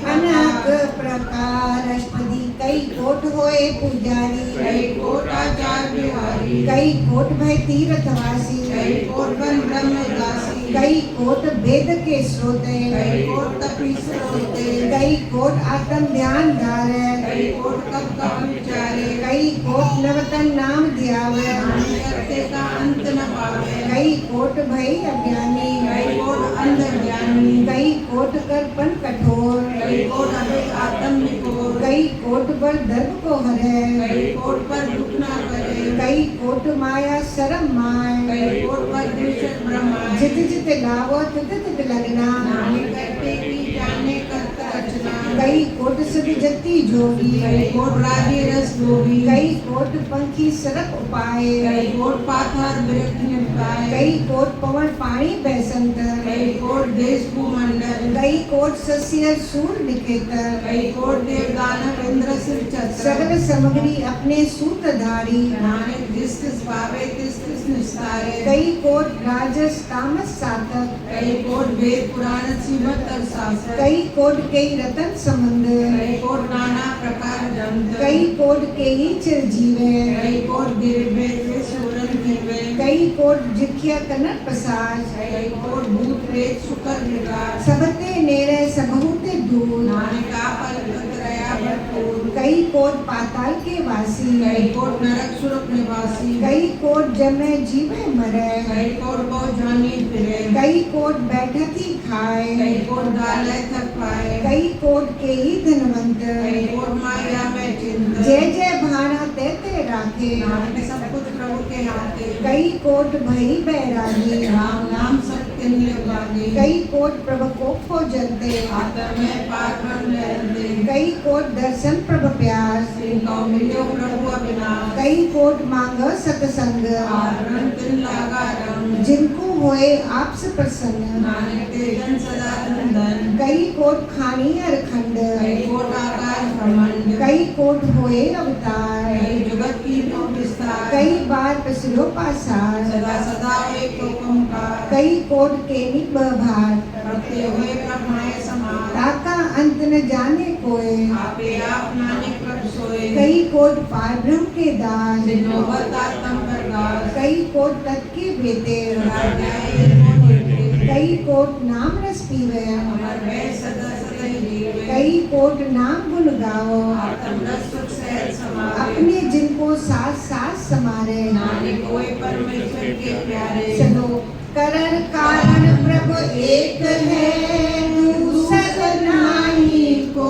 अनेक प्रकार। अष्टपदी कई कोट होए पुजारी, कई कोट आचार बिहारी। कई कोट भय तीर्थवासी, कई कोट बन ब्रह्म दासी। कई कोट वेद के स्रोते, कई कोट तपी स्रोते। कई कोट आत्म ध्यान धारे, कई कोट कब कब विचारे। कई कोट नवतन नाम ध्यावे, नानक करते का अंत न पावे। कई कोट भई अज्ञानी, कई कोट अंध ज्ञानी। कई कोट करपन कठोर, कई कोट अभिक आत्म निकोर। कई कोट पर धर्म को हरे, कई कोट पर दुख न करे। कई कोट माया शरम माय, कई कोट पर द्वेष ब्रह्माय। जित जित लावो तित तित लगना, नानक करते की जाने करत रचना। कई कोट सद जति जोगी, कई कोट राजे रस लोभी। कई कोट पंखी सरक उपाय, कई कोट पाथर वृक्ष निपाए। कई कोट पवन पानी बैसंत, कई कोट देश भूमंडल। कई कोट सस्य सूर निकेत, कई कोट देव दानव इंद्र सिर छत्र। सगल सामग्री अपने सूत्रधारी, नानक जिस तिस पावे तिस तिस निस्तारे। कई कोट राजस तामस साधक, कई कोट वेद पुराण श्रीमत और शास्त्र। कई कोट कई रतन संबंध, कई कोट नाना प्रकार जंत। कई कोट के ही चिर जीवे, कई कोट दिव्य से सुरन जीवे। कई कोट जिख्या कनक प्रसाद, कई कोट भूत प्रेत सुकर विकार। सबते नेरे सबहुते दूर, नानक आपल रया भरपूर। कई कोट पाताल के वासी, कई कोट नरक सुरक निवासी। कई कोट जमे जीवे मरे, कई कोट बहु जानी फिरे। कई कोट बैठत ही खाए, कई कोट दाले थक पाए। कई कोट के ही धनवंत, कई कोट माया में चिंत। जय जय भाना ते ते राखे, नानक सब कुछ प्रभु के हाथे। कई कोट भई बैरागी, राम नाम सत्य निभागे। कई कोट प्रभु को खोजते, आत्म में पार ब्रह्म रहते। कई कोट दर्शन प्रभु प्यास, जिनको मिलो प्रभु अविनाश। कई कोट मांग सत्संग, आरण तिन लागा रंग। जिनको होए आपसे प्रसन्न, नानक ते जन सदा धन। कई कोट खानी अरखंड, कई कोट आकाश ब्रह्मांड। कई कोट होए अवतार, कई जुगत की तो विस्तार। कई बार पसरो पासार, सदा सदा एक ओंकार। कई कोट के निभार, करते हुए प्रभुए समान। ताका अंत न जाने कोय, आपे आप नानक प्रभ सोए। कई कोट पार ब्रह्म के दास, जिनो बतातम प्रकाश। कई कोट तत् के बेटे, राजाए को निर्भय। कई कोट नाम रस पीवे, अमर भय सदा सदा जीवे। कई कोट नाम गुण गाओ, आत्म रस सुख सहज समावे। अपने जिनको साथ साथ समारे, नानक होए परमेश्वर के प्यारे। चलो करण कारण प्रभु एक है, दूसर नाही को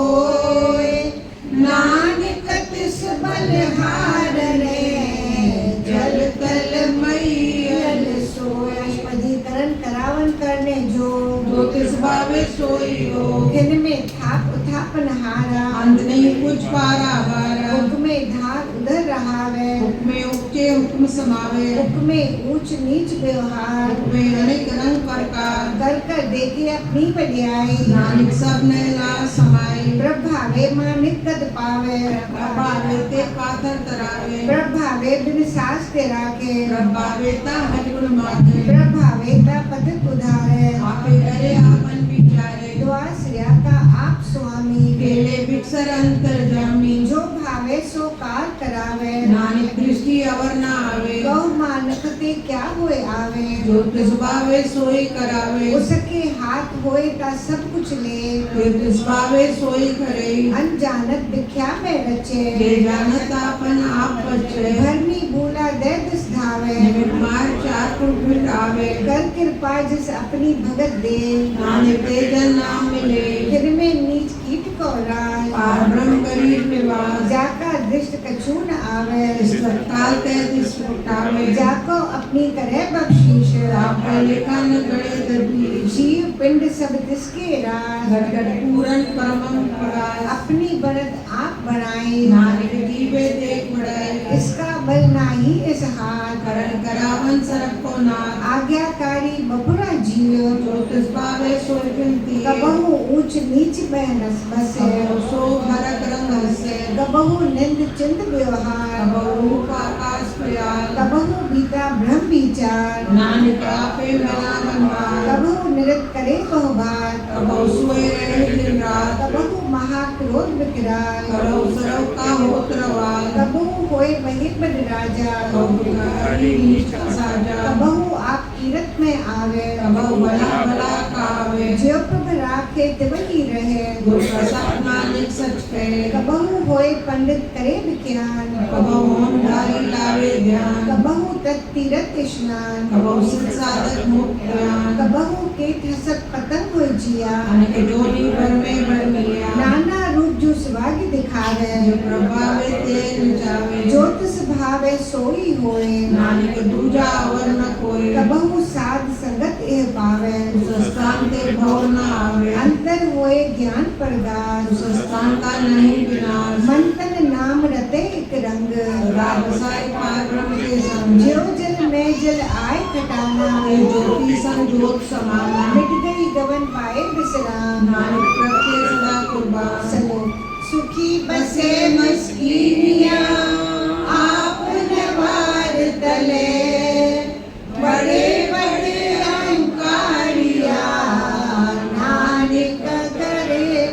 कुछ पारावार हुक्मे धार उधर रहावे हुक्मे उपचे हुक्म समावे हुक्मे ऊंच नीच व्यवहार हुक्मे अनेक रंग प्रकार कर कर देखे अपनी बलियाई नानक सब ने ला समाई प्रभावे मानिक कद पावे प्रभावे ते पाथर तरावे प्रभावे बिन सास ते राखे प्रभावे ता हरि गुण माथे प्रभावे ता पथिक उधारे आपे करे आपन विचारे द्वाश्रया का आप स्वामी केले बिक्सर अंतर जामी जो भावे सो कार करावे नानक दृष्टि अवर न आवे गौ मानक ते क्या होए आवे जो तिस भावे सोई करावे उसके हाथ होए ता सब कुछ ले जो तिस भावे सोई करे अनजानत दिख्या में रचे ये जानत आपन आप बचे धर्मी भूला दे दिस धावे निमित मार चार कुट आवे कर कृपा जिस अपनी भगत दे नानक ते जन नाम मिले फिर में नीच कीट को राय पार ब्रह्म करी निवास जाका दृष्ट कछु न आवे इस तत्काल ते दिस उठावे जाको अपनी करे बख्शीश आपे लिखा न गणे दधी जीव पिंड सब तिसके राज घट घट पूरन परमं पराय अपनी बनत आप बनाए नानक दीवे देख बढ़ाए इसका बल नाही इस हाथ करण करावन सरप को नाथ आज्ञाकारी बपुरा जियो जो तिस भावे सोई बिनती कबहु ऊंच नीच बहनस बसे सो भरत रंग हसे कबहु निंद चिंत व्यवहार रूप आकाश प्रयाल कबहु बीता ब्रह्म विचार नानक आपे मना मनवार कबहु निरत करे बहुभार कबहु सोए रहे दिन रात कबहु महाक्रोध विकराल करो सरव का होत रवाल कबहु होए वही बन राजा कबहु हरि नीच साजा कबहु आप कीरत में आवे कबहु भला भला कावे जो प्रभ राखे तिवही रहे गुरु प्रसाद नानक सच कहे कबहु होए पंडित करे विज्ञान कबहु होम धारी लावे ध्यान कबहु तत्तीरथ स्नान कबहु सिद्ध साधक मुक्त ज्ञान कबहु के हसत पतंग हो जिया अनेक जोनी भर में भर मिलिया नाना रूप जो सुभाग्य दिखावे जो प्रभावे ते नचावे जो तिस भावे सोई होए नानक दूजा अवर न कोई कबहु साध संगत एह पावे उस स्थान ते भव न आवे अंतर होए ज्ञान प्रगास उस स्थान का नहीं विनाश मन तन नाम रते एक रंग रागसाई पार ब्रह्म के संग जो जल में जल आए खटाना ये ज्योति संग ज्योत समाना मिट गई गवन पाए विश्राम नानक प्रत्ये सदा कुर्बान चलो सुखी बसे मस्कीनिया आप नवार तले बड़े बड़े अहंकारिया नानक करे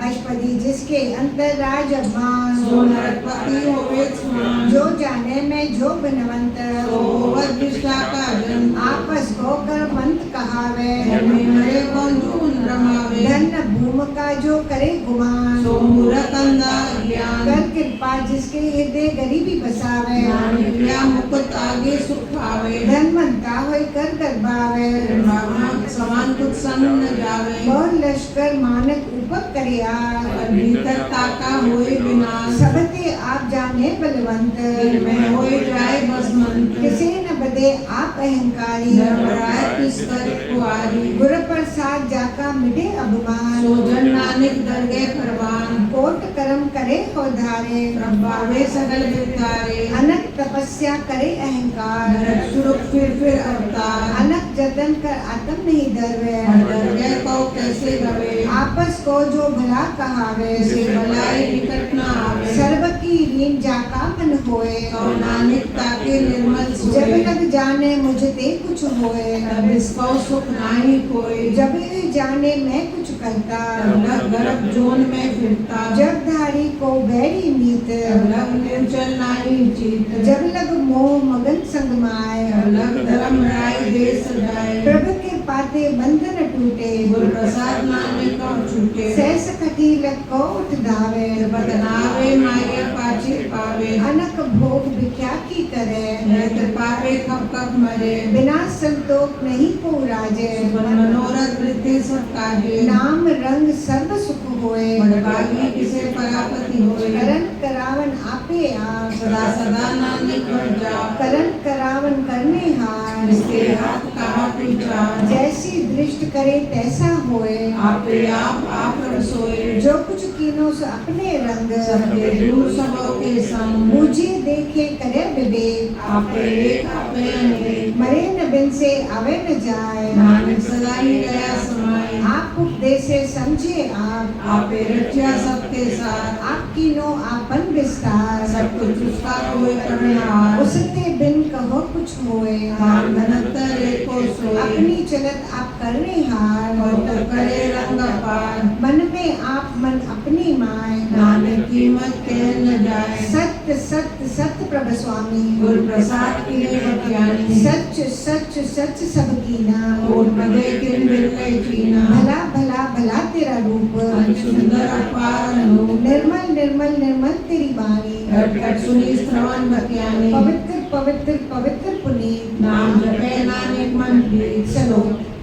अष्टपदी जिसके अंतर राज अभिमान सो नरपति होवे स्मान जो जाने में जो बनवंत सो होवत विष्टा का जन आपस को कर मंत कहावे धर्मी मरे कौन जो रमावे धन भूम का जो करे गुमान सो मूरख अंधा ज्ञान कर कृपा जिसके हृदय गरीबी बसावे नानक या मुकुट आगे सुख पावे धनवंता होय कर गर्भावे ब्रह्मा समान कुछ संग न जावे और लश्कर मानक ऊपर करे और भीतर ताका होए विनाश सबते आप जाने बलवंत दिल में होए जाए बस मंत्र किसे न बदे आप अहंकारी धर्मराय किस कर कुआरी गुर प्रसाद जाका मिटे अभिमान सो जन नानक दरगे फरमान कोट कर्म करे हो धारे प्रभावे सकल वितारे अनक तपस्या करे अहंकार नरक सुरुख फिर अवतार अनक जतन कर आत्म नहीं डरवे दरगे को कैसे गवे आपस को जो भला कहावे से भलाई निकट न आवे सर्व की लीन जाका मन होए तो नानक ताके निर्मल जब सोए लग जाने मुझते कुछ होए तब इसको सुख नाही कोई जब ये जाने मैं कुछ करता तब लग गर्भ जोन में फिरता जब धारी को बैरी मीत तब लग निर्जल नाही जीत जब लग मोह मगन संग माय तब लग धर्म राय देश जाए प्रभु के पाते बंधन टूटे गुरु प्रसाद नानक को छूटे सहस कटी लग को उठ धावे बदनावे माया पाछे पावे अनक भोग विख्या की करे नेत्र पावे कब कब मरे बिना संतोष नहीं को राजे मनोरथ वृद्धि सब काजे नाम रंग सर्व सुख होए बड़भागी किसे परापति होए करण करावन आपे आप सदा सदा नानक बढ़ जा करण करावन करने हार इसके हाथ कहा विचार जैसी दृष्ट करे तैसा होए आपे आप रसोए जो कुछ कीनो सो अपने रंग सबके दूर सबों के संग मुझे देखे करे विवेक आपे एक आपे अनेक मरे न बिन से आवे न जाए नानक सदा ही गया समाए आप उपदेशे समझे आप आपे रचा सबके साथ आपकी नो आपन विस्तार सब कुछ उसका कोई करनार उसते बिन कहो कुछ होए हम धनतर एको सोए अपनी चलत आप करने हार और तो करे रंग पार मन में आप मन अपनी माय नानक कीमत कह न जाए सत्य सत्य सत्य प्रभु स्वामी गुरु प्रसाद की बख्यानी सच सच सच सब कीना और मदे किन बिरले चीना भला भला भला तेरा रूप सुंदर अपार अनूप निर्मल निर्मल निर्मल तेरी बाणी घट घट सुनी श्रवण बख्यानी पवित्र पवित्र पवित्र पुनीत नाम जपे नानक मन प्रीत चलो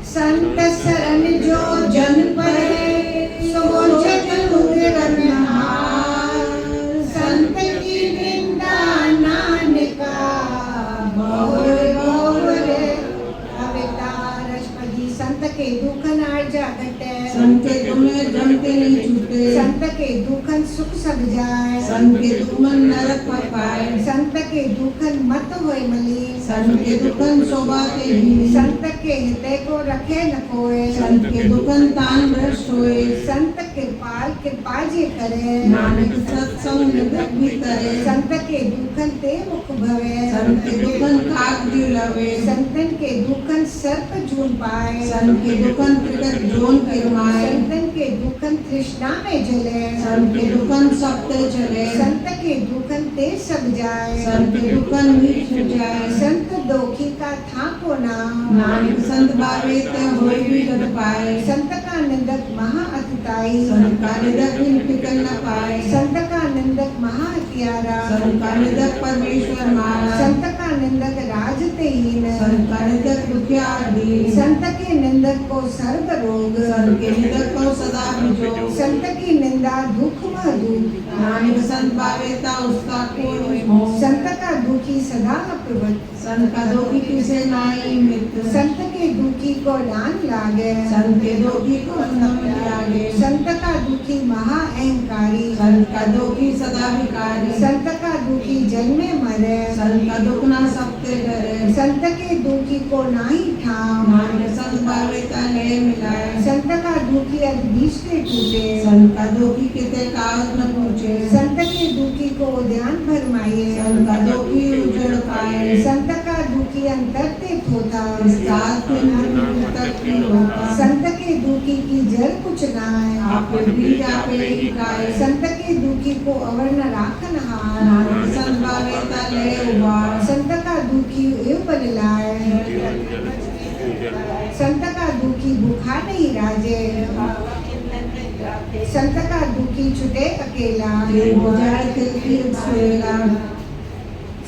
संत शरण जो जन पड़े सो जग उदरनहार संत की निंदा नानका गौर गौर अवतार अष्टपदी संत के दुखन आर्जा घटे संत के तुम्हें जमते नहीं छूटे संत के दुखन सुख सब जाए संत के दुमन नरक पर पाए संत के दुखन मत होए मलिन संत के दुखन शोभा के ही संत के हृदय को रखे न कोय संत के दुखन तान भ्रष्ट होए संत कृपाल कृपा जे करे नानक सत्संग निदक भी करे संत के दुखन ते मुख भवे संत के दुखन काग जीव लवे संतन के दुखन सर्प जून पाए संत के दुखन प्रकट जोन किरमाए संतन के दुखन तृष्णा में जले संत के दुखन सबते चले संत के दुखन ते सब जाए संत के दुखन मीठ जाए संत दोखी का था को नाम नानक संत भावे ते होई भी गत पाए संत का निंदक महा अतिताई संत का निदक निकल न पाए संत का निंदक महा हत्यारा संत का निदक परमेश्वर मारा संत का निंदक राजतेहीन संत का निदक दुखियारी संत के निंदक को सर्व रोग संत के निदक को सदा भिजो संत की निंदा दुख दुख नानक संत भावेता उसका कोई मोह संत का दुखी सदा अप्रवत संत का दुखी किसे नाई मित्र संत के दुखी को दान लागे संत के दुखी को नम लागे संत का दुखी महा अहंकारी संत का दुखी सदा भिकारी संत का दुखी जन्मे मरे संत का दुख ना सबते डरे संत के दुखी को नाही ठाम नानक संत भावेता ले मिलाए संत का दुखी अधीश के टूटे संत का दुखी किते काज न पूछे संत के दुखी को ध्यान भरमाइए संत का दुखी उजड़ पाए संत का दुखी अंतर ते होता साथ तक की होता संत के दुखी की जड़ कुछ ना है आपे बीज आपे ही खाए संत के दुखी को अवर न राखन हार नानक संत भावेता ले उबार संत का दुखी एव बदलाए संत का दुखी भूखा नहीं राजे संत का दुखी छुटे अकेला हो जाए तिल की सुएला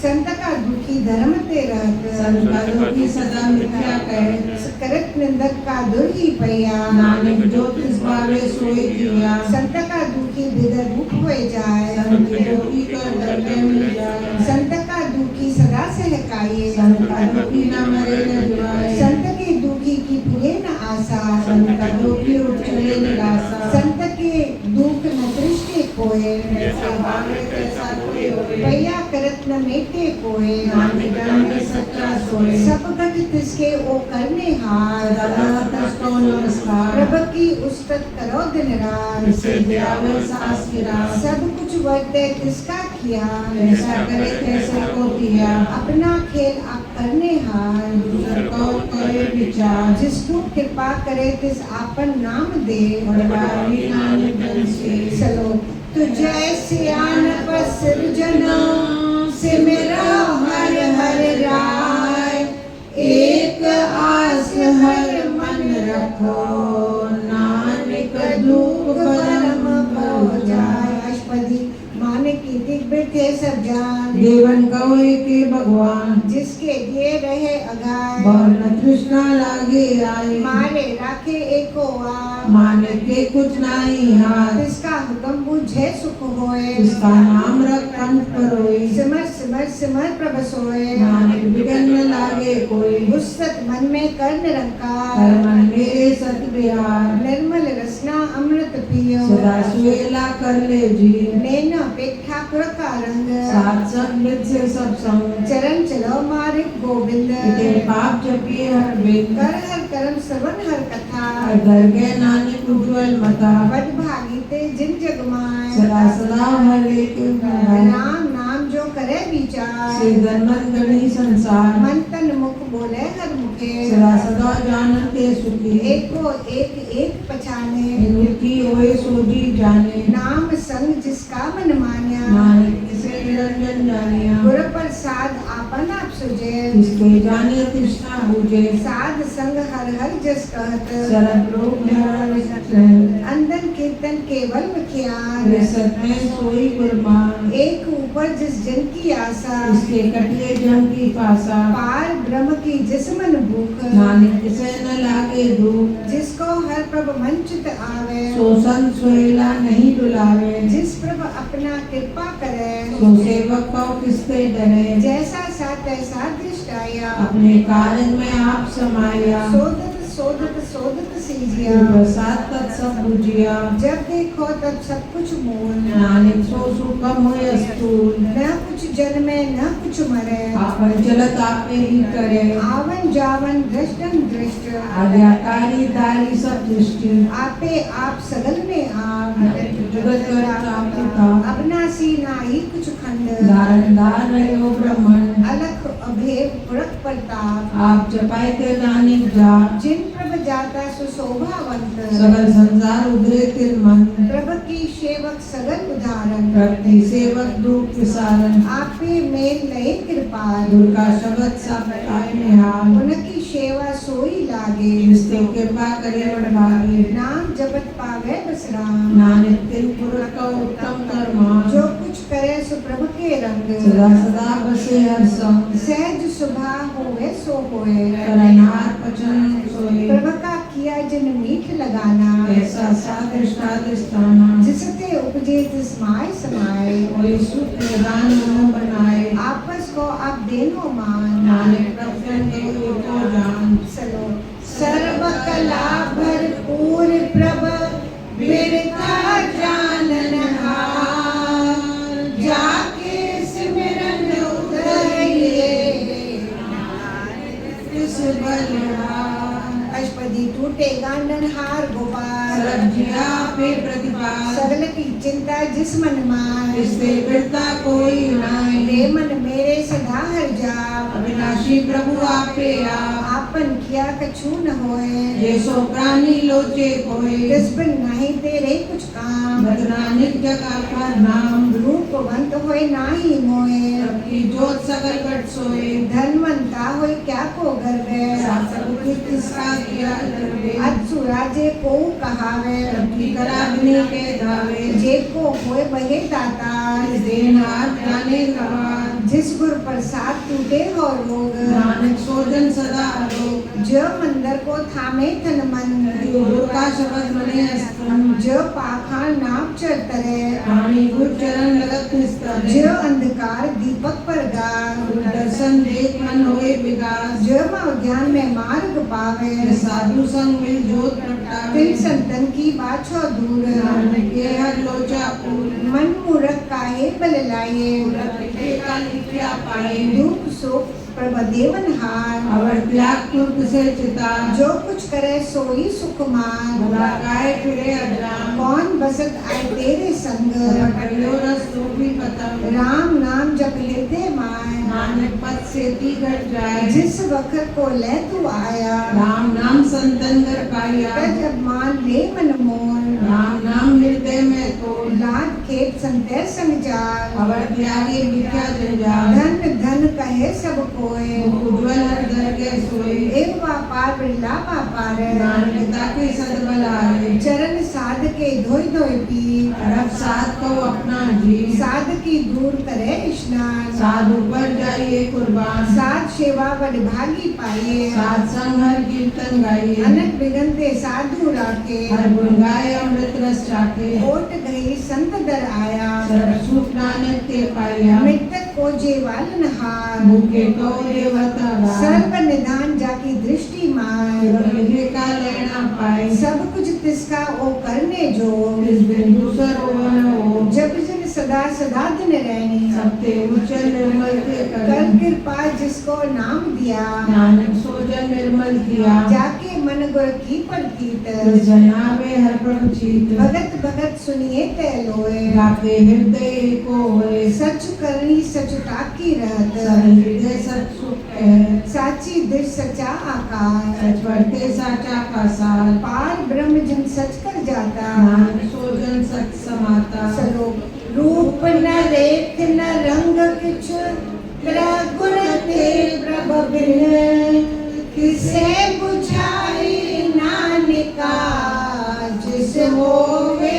संत का दुखी धर्म ते रहत संत का दुखी सदा मिथ्या कहे करत निंदक का दुर्ही पया नानक जो तिस भावे सोई दिया संत का दुखी बिदर दुख हो जाए संत के दुखी कर डरने मिल जाए संत का दुखी सदा सहकाये संत का दुखी न मरे न जुआए संत के दुखी की पूरे न आशा संत का दुखी उठ चले निराशा संत के दुख न दृष्टि कोय जैसा भावे तैसा कोई होए पया करत न मेटे कोय नानक जन में सच्चा सोए सब घट तिसके ओ करने हार सदा तस्तो नमस्कार प्रभु की उस्तत करो दिन रात जिससे दियावे सास गिरा सब कुछ वर्ते किसका किया ऐसा करे तैसे को दिया अपना खेल आप करने हार दूसर को करे विचार जिसको कृपा करे तिस आपन नाम दे बड़वारी नानक जन से चलो तुझे सियान पसर जना से मेरा हर हर राय एक आस हर मन रखो नानक दुख परम हो जाए अष्टपदी माने की दिख बैठे सब जान देवन गवे के भगवान जिसके दिए रहे अगाय वर्ण तृष्णा लागे आए मारे राखे एको आ मान के कुछ नहीं हाथ जिसका हुक्म बुझे सुख होए इसका नाम रख कंठ पर होए सिमर सिमर सिमर प्रभ सोए। नानक बिगन न लागे कोई, गुस्सत मन में कर हर निरंकार। मन मेरे सत विहार। निर्मल रसना अमृत पियो। सदा सुहेला कर ले जी, नैन अपेक्षा पुर का रंग। साथ संग से सब संग। चरण चलो मार्ग गोविंद। इते पाप जपिए हर बिन, कर हर कर्म श्रवण हर कथा। हर घर गए नानक उज्ज्वल मता। बद भागी ते जिन जग माय। सदा सदा हर एक राम नाम जो करे विचार। से धनमन गणी संसार। मन तन मुख बोले हर मुखे। सदा सदा जानते सुखी, एक को एक पछाने। इनकी होए सोजी जाने। नाम संग जिसका मन मान्या। नानक किसे निरंजन जानिया, गुर प्रसाद आपन आप सुजे। जिसके जाने तृष्णा बुझे। साध संग हर हर जस कहत। शरद लोक में अंदन कीर्तन केवल मुखियार। सत में सोई गुरमान, एक ऊपर जिस जन की आशा। इसके कटिए जम की पासा। पार ब्रह्म की जिस मन भूख। नानक किसे न लागे दुख, जिसको हर प्रभ मंचित आवे। सो संत सोएला नहीं डुलावे। जिस प्रभ अपना कृपा करे। सो सेवक को किससे डरे। जैसा सा तैसा दृष्ट आया। अपने कार्य में आप समाया, शोधत शोधत शोधत सीजिया। प्रसाद तत् सब बुझिया। जब देखो तब सब कुछ मूल। नानक सो सुखम होय स्थूल, न कुछ जन्मे न कुछ मरे। आपन चलत आपे ही करे। आवन जावन दृष्टन दृष्ट। आज्ञाकारी दारी सब दृष्टि, आपे आप सगल में आप। जगत करता पिता। अविनाशी नाही कुछ खंड। धारण धार रहो ब्रह्मण, अलख अभेद पुरख प्रताप। आप जपाए के नानक जा। जिन प्रभ जाता सुशोभावंत। सगल संसार उधरे तिल मन, प्रभ की सेवक सगल उदाहरण। करती सेवक दुख विसारण। आपे मेल लय कृपाल। दुर्गा शब्द सब आए निहाल, उनकी सेवा सोई लागे। जिससे कृपा करे बढ़ावे। नाम जपत पावे बस राम। नानक तिल पुरख का उत्तम कर्मा, जो कुछ करे सो प्रभु के रंग। सदा सदा बसे हर संग। सहज सुभा होवे सो होए। करनार पचन सोए, प्रभु का किया जिन मीठ लगाना। ऐसा सादृष्टा दृष्टाना। जिसते उपजे तिस माय समाए। कोई सुख निदान मोह बनाए। आपस को आप देनो मान। नानक प्रसन्न देव को जान। चलो सर्व कला भरपूर प्रभ बिरथा जाननहार। जाके सिमरन उदरिए तिस बलिहार। अष्टपदी टूटे गांडन हार गोपाल। सरजिया पे प्रतिपाल, सगल की चिंता जिस मन मान। इससे बिरता कोई नाई। रे मन मेरे सदा हर जाप। अविनाशी प्रभु आपे आप, आपन किया कछु न होए। ये सो प्राणी लोचे कोय। तिस बिन नहीं तेरे कुछ काम। बदनानिक जगह पर नाम, रूपवंत होए नाही मोए। सबकी जोत सकल कट सोए। धनवंता होए क्या को गर्वे। शासक किसका किया करवे। अच्छु राजे को कहावे। सबकी कराग्नि के धावे। जे को होए बहे दाता। देनार जाने गवार, जिस गुर प्रसाद टूटे हो रोग। नानक सोजन सदा आरोग। जो मंदिर को थामे तन मन। गुरु का शब्द मने स्तन, जो पाखाल नाप चरतरे। प्राणी गुरु चरण लगत निस्तर। जो अंधकार दीपक पर गा। गुरु दर्शन देख मन होए विकास। जो ज्ञान में मार्ग पावे। साधु संग मिल जोत प्रगटावे। तिल संतन की बाछो दूर। नानक के हर लोचा पूर, मन मूरख काहे बल लाए। लिखे का लिखिया पाए। दुख सुख प्रभ देवन हार। अवर त्याग तुर्क से चिता, जो कुछ करे सोई सुख मान। भला काहे फिरे अजान। कौन बसत आए तेरे संग। करियो रस सूफी पतंग, राम नाम जप हृदय माय। नानक पद से ती घट जाए। जिस वक्त को ले तू आया। राम नाम संतन कर पाया। जब मान ले मन मोर। राम नाम हृदय में तो, लाद खेत संते संग जाल। अवर त्यागे मिथ्या जंजाल। धन धन कहे सब कोय। उज्ज्वल हृदय के सोए। एक व्यापार बिरला व्यापार। नानकता के सदबल आए। चरण साध के धोई धोई पी। अरब साध को अपना जी, साध की दूर करे स्नान। साध ऊपर जाइए कुर्बान। साध सेवा बड़ भागी पाइए। साध संग हर कीर्तन गाइए। अनक बिगनते साधु राखे। हर गुण गाए अमृत रस चाखे। ओट गई संत दर आया। सर्व सुख नानक के पाया। मृतक को जेवालन हार भूखे को देवता सर्व निदान जाकी दृष्टि मार का लेना पाए सब कुछ तिसका ओ करने जो इस बिंदु सरोवन हो जब जन सदा सदा दिन रहनी सबते उच्च निर्मल के कर कर कृपा जिसको नाम दिया नानक सोजन निर्मल किया जाके मन गुर की प्रतीत जनावे हर प्रभु चीत भगत भगत सुनिए तै लोए गाते हृदय को होए सच करनी सचुता की रहत सरल हृदय सच सुख है साची दिश सचा आकार सच पढ़ते साचा का सार पार ब्रह्म जिन सच कर जाता नानक सोजन सच समाता सलोक रूप न रेख न रंग किछ गुर ते प्रभ बिन किसे बुझाई नानिका जिस होवे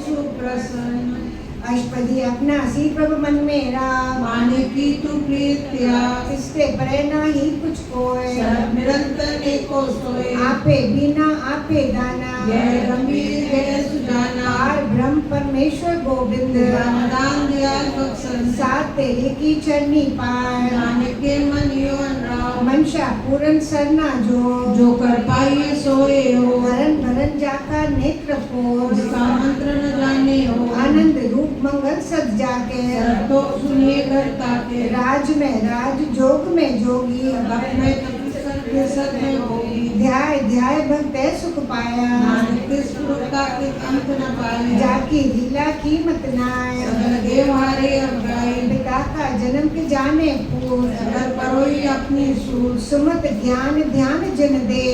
सुप्रसन्न अष्टपदी अपना सी प्रभ मन मेरा माने की तू प्रीत्या इससे परे ना ही कुछ कोय सब निरंतर एको सोए आपे बिना आपे दाना गैर गंभीर गैर सुजाना पार ब्रह्म परमेश्वर गोविंद रामदान दयाल बख्शन साथ तेरे की चरनी पार नानक के मन योन राव मनशा पूरन सरना जो कर पाइए सोए हो भरन भरन जाका नेत्र फोर जिसका मंत्र न जाने हो आनंद रूप मंगल सद जाके सब तो सुनिए करता के राज में राज जोग में जोगी तप में तपस्या के सद में होगी ध्याय ध्याय भक्त सुख पाया नानक किस पुरुष का किस अंत न पाए जाकी लीला की मत नाय सगल देव हारे अब गाए पिता का जन्म के जाने पूर सगल परोई अपनी सूर सुमत ज्ञान ध्यान जन दे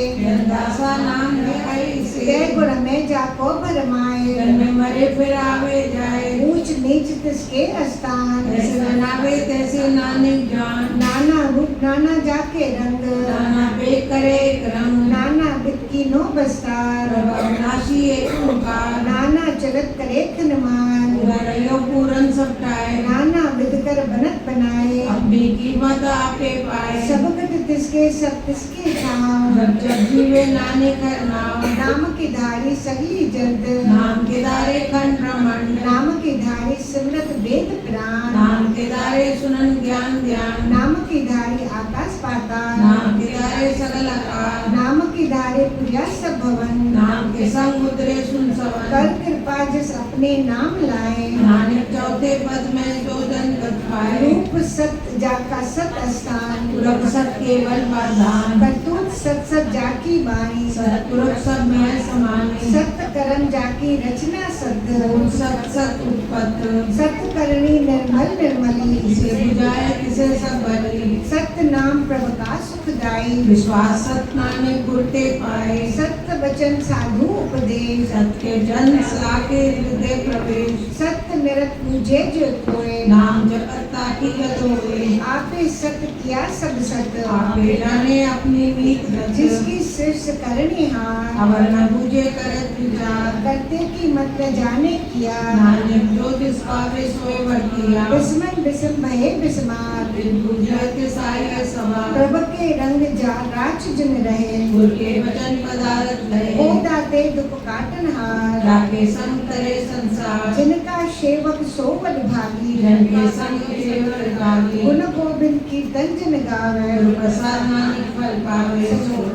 दासा नाम है आई से जय गुण में जाको भरमाए जन में मरे फिर आवे जाए ऊंच नीच तिसके स्थान जैसे बनावे तैसे नानक जान नाना रूप नाना जाके रंग नाना पे करे एक रंग नाना बिक्की नो बस्तार अविनाशी एक ओंकार नाना चलत करे खनमान रयो पूरन सबटाए नाना विध कर बनत बनाए अपनी कीमत आपे पाए सब गत तिसके सब तिसके छाव जब जब जीवे नाने कर नाम नाम की धारी सही जंत नाम के दारे खंड ब्रह्मांड नाम की धारी सिमरत वेद प्राण नाम के दारे सुनन ज्ञान ध्यान नाम की धारी आकाश पाताल नाम के दारे सकल आकार नाम की धारे पूजा सब भवन नाम के संग उतरे सुन कर सवन कृपा जिस अपने नाम लाए नानक चौथे पद में जो जन गत पाए रूप सत जाका सत स्थान पुरख सत केवल वरदान करतूत सत सत जाकी बाणी सतपुरख सब में समानी सत करम जाकी रचना सद पूर्ण सत सत उत्पत्त सत करणी निर्मल निर्मली किसे बुझाए किसे सब बली सत्य नाम प्रभु का सुखदाई विश्वास सत नाने गुरते पाए सत्य वचन साधु उपदेश सत्य जन साके हृदय प्रवेश सत्य निरत पूजे जो कोय नाम जपता की गत होए आपे सत्य किया सब सत्य आपे जाने अपनी मीत गत जिसकी शीर्ष करने हार अवर न बूझे करत विचार करते की मत न जाने किया नानक जो जिस पावे सोए वर्तिया विस्मन विषम भये विस्मार बिन बूझे के साय सवा प्रभु के रंग जा राज जन रहे गुर के वचन पदारथ ओ लहे दाते दुख काटन हार राखे संग करे संसार जिनका सेवक सो बल भागी जन के संग केवल गागी गुण गोविंद की जन गावे गुरु प्रसाद नानक फल पावे सो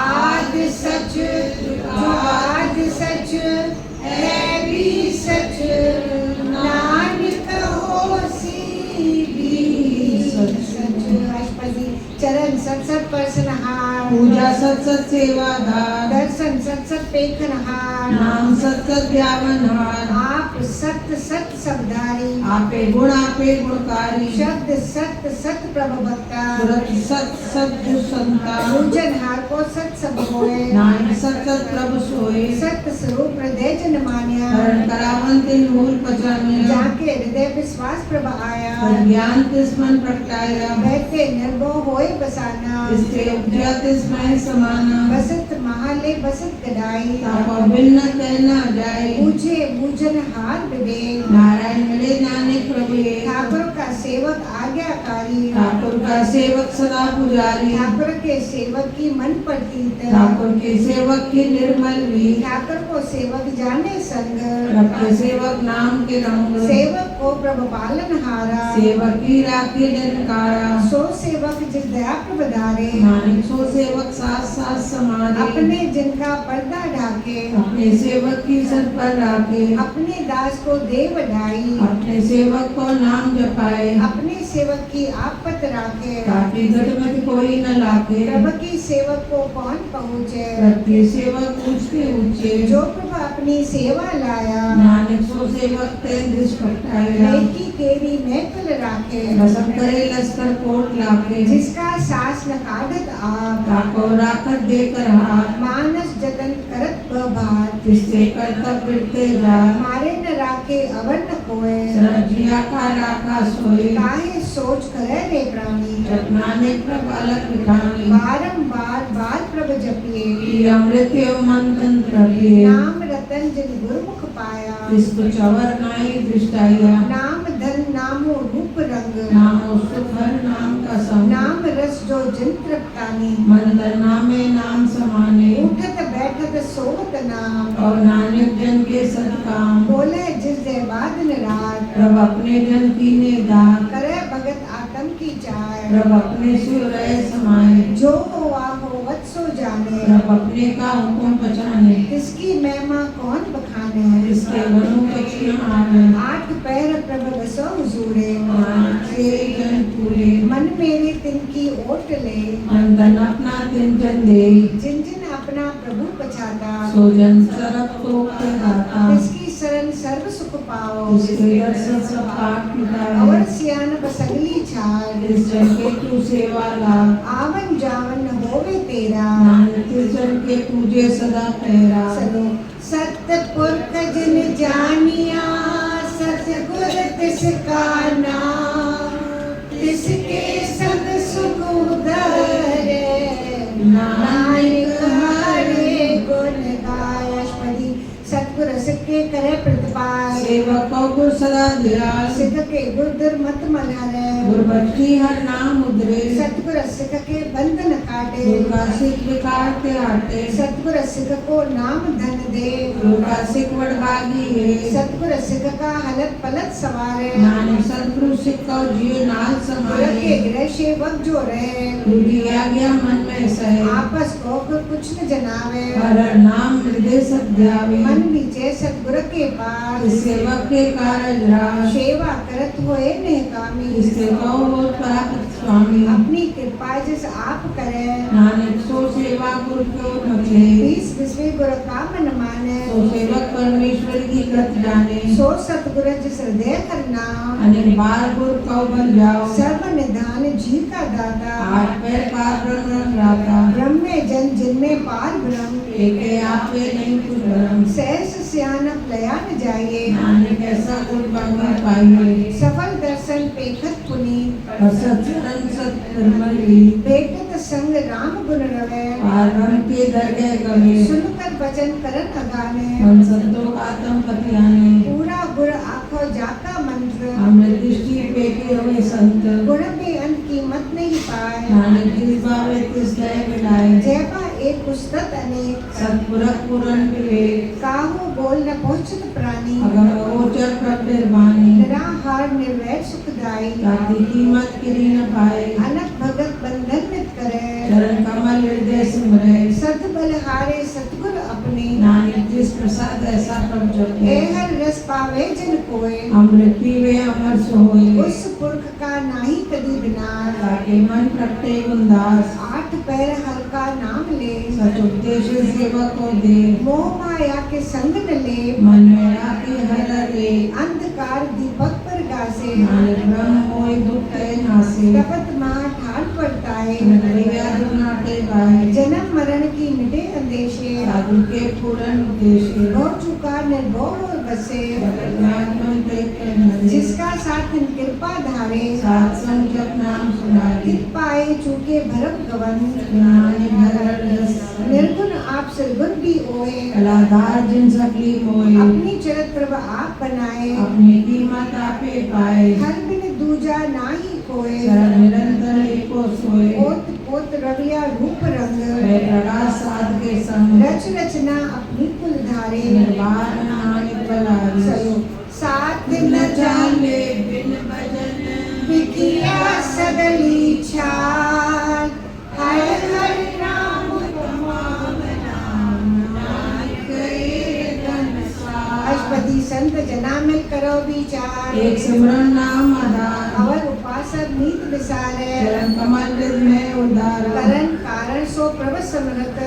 आदि सच जो आदि सच है भी सच नानक होसी भी सच अष्टपदी चरण सत सत परसनहार पूजा सत सत सेवादार दर्शन सत सत पेखनहार नाम सत सत ध्यावनहार आप सत्य सत सबदारी आपे गुण आपे गुणकारी शब्द सत्य सत प्रभु भक्ता सुरत सत सत जो संता पूजन हार को सत सब होए नानक सत सत प्रभु सोए सत्य स्वरूप हृदय जन मान्या हरण करावन तिन मूल पचानिया जाके हृदय विश्वास प्रभ आया पर ज्ञान तिस मन प्रगटाया बैठे निर्भो होए बसाना इससे उपजा तिस में समाना बसत महाले बसत गदाई तापा भिन्न कहना जाए पूजे पूजन हार विवेक नारायण मिले नानक प्रभु एक। ठाकुर का सेवक आज्ञाकारी, ठाकुर का सेवक सदा पुजारी, ठाकुर के सेवक की मन प्रतीत, ठाकुर के सेवक की निर्मल भी, ठाकुर को सेवक जाने संग, प्रभु के सेवक नाम के रंग, सेवक को प्रभु पालन हारा, सेवक की राखी निरंकारा, सो सेवक जिस दया प्रभ धारे, मानिक सो सेवक साथ साथ समारे, अपने जिनका पर्दा ढाके, अपने सेवक की सर पर राखे, अपने दास को दे बढ़ाई, अपने सेवक को नाम जपाए, अपने सेवक की आपत राखे, ताकि गटमट कोई न लाके, प्रभु की सेवक को कौन पहुँचे, प्रति सेवक ऊंचे ऊंचे, जो प्रभु अपनी सेवा लाया, नानक सो सेवक ते दृष्ट पटाया, नेकी केरी महफिल राखे, भसम करे लश्कर कोट लाके, जिसका सास न काढ़त आप, ताको राखत देकर हाथ, मानस जतन करत बभार, जिससे करतब बिरते जा, मारे न राखे अवर न कोय, सरजिया का राखा सोए, काहे सोच करे रे प्राणी, जब नानक प्रभ अलग विठानी, बारंबार बार प्रभ जपिए, कि अमृत मंथन प्रभिये, नाम रतन जिन गुरमुख पाया, इसको चवर नाई दृष्टाया, नाम धन नामो रूप रंग, नामो सुख हर नाम का संग, नाम रस जो जिन तृप्तानी, मन तन नामे नाम समाने, उठत बैठत सोवत नाम, और नानक जन के सत्काम, बोले जिस दे बादन रात, प्रभ अपने जन कीने दान, करे भगत आत्म की चाय, प्रभ अपने शिव रहे समाये, जो हो हो वत्सो जाने, प्रभ अपने का हुक्म पहचाने, इसकी महिमा कौन बखाने, इसके गुरु कुछ न आवे, आठ पैर प्रभ बसो हुजूरे, नानक से जन पूरे, मन मेरे तिनकी ओट ले, मन तन अपना तिन जन दे, जिन जिन अपना प्रभु पछाता, सो जन सरब तो के दाता, इसकी शरण सर्व सुख पाओ, उसके दर्शन सब पाप मिटाए, अवर सियान बसगली छाड़, इस जन के तू सेवा ला, आवन जावन होवे तेरा, नानक इस जन के पूजे सदा पहरा, चलो सतपुरख जिन जानिया, सतगुर तिसका नाम, तिसके संग सुख उदरे, नानक हरे गुण गाय, अष्टपदी सतगुर सिक्के करे प्रतिपाल, सेवकों को सदा दयाल, सिख के गुर दुर्मत मलहरे, गुरबख्शी हर नाम उधरे, सतगुर सिख के बंधन काटे, दुर्गा सिख विकार ते आटे, सतगुर सिख को नाम धन दे, दुर्गा सिख वडभागी है, सतगुर सिख का हलत पलत सवारे, नानक सतगुरु सिख को जियो नाल गुर समाये, के गृह सेवक जो रहे, दूरी आज्ञा मन में सहे, आपस को कुछ न जनावे, हर नाम हृदय सब ध्यावे, मन नीचे सतगुर के पास, इस सेवक के कारज राज, सेवा करत होए निकामी, इससे कहो हो प्राप्त स्वामी, अपनी कृपा जिस आप करे, नानक सो सेवा गुरु को मचे, बीस विश्व गुरु का मन माने, सो सेवक परमेश्वर की कृत जाने, सो सतगुर जिस हृदय करना, अनेक बार गुरु को बन जाओ, सर्व निधान जी का दाता, आठ पैर पार ब्रह्म राता, ब्रह्म में जन जिनमें पार ब्रह्म, एक आप में नहीं कुछ भरम, सहस सियानक लया न जाइए, नानक ऐसा गुरु बनवा पाइए, सफल दर्शन पेखत पुनि, सत चरण सत निर्मल भी, बेटत संग राम गुण रवे, पारम के दरगह गवे, सुनकर वचन करन अगाने, मन संतों आत्म पतियाने, पूरा गुर आखो जाका मंत्र, अमृत दृष्टि पे के हुए संत, गुण में अंत कीमत नहीं पाए, नानक जिस भावे तिस दय मिलाए, जयपा एक पुस्तक अनेक, सतपुरख पुरन विवेक, काहू बोल न पहुँचत प्राणी, अगर गोचर प्रभ निर्वाणी, निराहार निर्वैर सुखदाई, ताकि कीमत किरी न पाए, अनक भगत बंधन मित करे, चरण कमल हृदय सिमरे, सत बलहारे सतगुर अपने, नानक जिस प्रसाद ऐसा प्रभ जपे, हर रस पावे जन कोय, अमृत पीवे अमर सोए, उस पुरख का नाही कदी विनाश, ताकि मन प्रगटे उदास, आठ पैर हर का नाम ले, सच उपदेश सेवक को दे, मोह माया के संग न ले, मन में राखी हर रे, अंधकार दीपक पर गासे, नानक ब्रह्म मोहि दुख ते नासे, तपत महा ठान पड़ताए, व्याधि नाटे पाए, जन्म मरण की मिटे अंदेशे, साधु के पूर्ण उद्देश्य, भव चुका निर्भव और बसे, जगन्नाथ देख कर नरे, जिसका साथ कृपा धारे, सात संग जप नाम सुनारे, हित पाए चूके भरम गवन, नानक भरल रस, निर्गुण आप सद्गुण भी ओए, कलाधार जिन सकली मोए, अपनी चरत प्रभ आप बनाए, अपनी कीमत आपे पाए, हर बिन दूजा ना होए शरण निरंतर एको सोए ओत पोत रविया रूप रंग वे प्रकाश साध के संग रच रचना अपनी कुल धारे निर्वाण नानक बलारी चलो साथ न न चाले बिन भजन बिकिया सगली छाल हर हर नाम अष्टपदी संत जना मिल करो विचार एक सिमरन नाम आधार अवर उपासक नीत विसारे चरण कमल हृदय में उदार करण कारण सो प्रभ समरत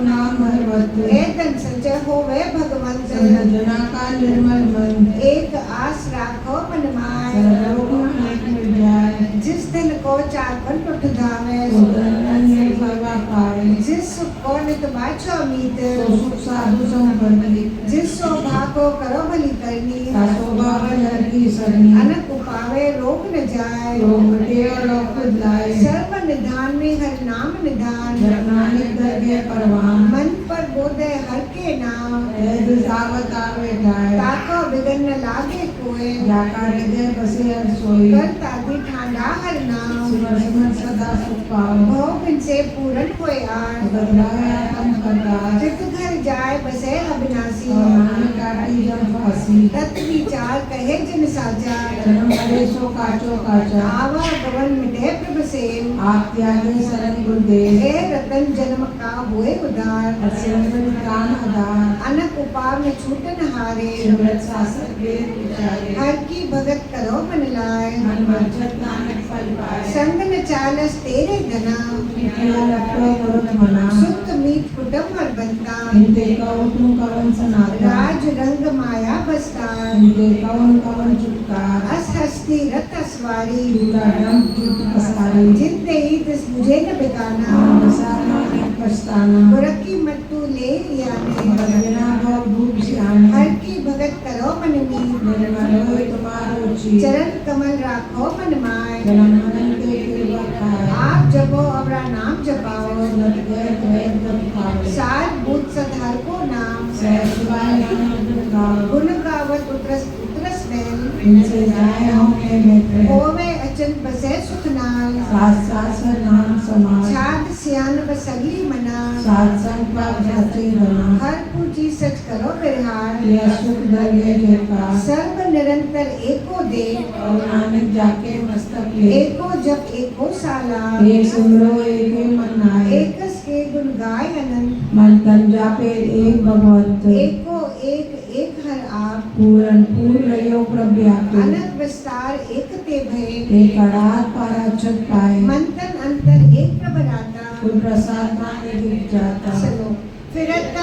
नाम हरवत एतन संचय होवे भगवंत संत जना का निर्मल मन एक आस राखो मन माय सर्वलोक नानक मिल जाए जिस दिन को चाकन उठ धावे सुदर्शन ने सर्वा पाए जिस को नित बाछो मीत सो सुख साधु संपत्ति जिस सो भाको करो भली करनी शोभा हर की सरनी अनक उपावे रोग न जाए लोग मिटे और लोग लाए सर्व निधान में हर नाम निधान जब नानक दरगे परवान मन पर बोधे हर के नाम ऐद सावत आवे जाए ताको बिगन न लागे कोय जाका हृदय बसे हर सोई कर तादी ठांडा हर नाम सिमर सिमर सदा सुख पाओ भोग बिन से पूरन होय आर बदलाए आत्म करता चित घर जाए बसे अविनाशी और नानक काटी जम फांसी तत् विचार कहे जिन साजा जन्म करे सो काचो काचा आवा गवन मिटे प्रभ सेव आप त्यागे शरण गुरुदेव हे रतन जन्म का हुए उदार सिमरन कान आधार अनक उपाव में छूटन हारे सिमरत शासक वेद विचारे हर की भगत करो मन लाए मन वर्जत नानक फल पाए संग न चालस तेरे धना किया लपटो करुत मना सुख मीत कुटुम हर बनता इनते कौन तुम कवन सनाता राज रंग माया बसता इनते कौन कवन चुपकार अस हस्ती रत असवारी झूठा डम झूठ पसारी जितने ही तिस मुझे न बिगाना बसार नानक पछताना बुरकी मट्टू ले याने बिना भव भूप सियाने हर की भगत करो मन मीत निर्मल होय तुम्हारो ची चरण कमल राखो मन माय जन्म मरण के कृपा खाए आप जपो अपना नाम जपाओ सुनत गए द्वैत जप खाए सार बुद्ध सधार को नाम सह शिवाय नानक गाओ गुण गावत उतरस उतरस मैल इनसे जाए होंगे मित्र होवे अचन बसे सुख नाल साथ साथ नाम समाज छाद सियान बसली मना साथ संग पाप जाति बना हर पूजी सच करो बिरहार यह सुख दरगे के पास सर्व निरंतर एको दे और नानक जाके मस्तक ले एको जप एको साला एक सिमरो एक मन आए एकस के गुण गाय अनंत मन तन जापे एक भगवंत एको एक एक हर आप पूरन पूर्ण रयो प्रव्यापी अनंत विस्तार एक ते भय एक अड़ात पाराचत पाए मंथन अंतर एक प्रभराता कुल प्रसाद माने दिख जाता चलो फिरत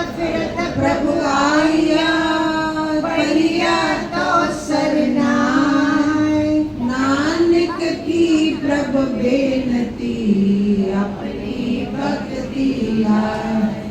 प्रभु आया परिया तो सरनाय नानक की प्रभ बेनती अपनी भक्ति लाए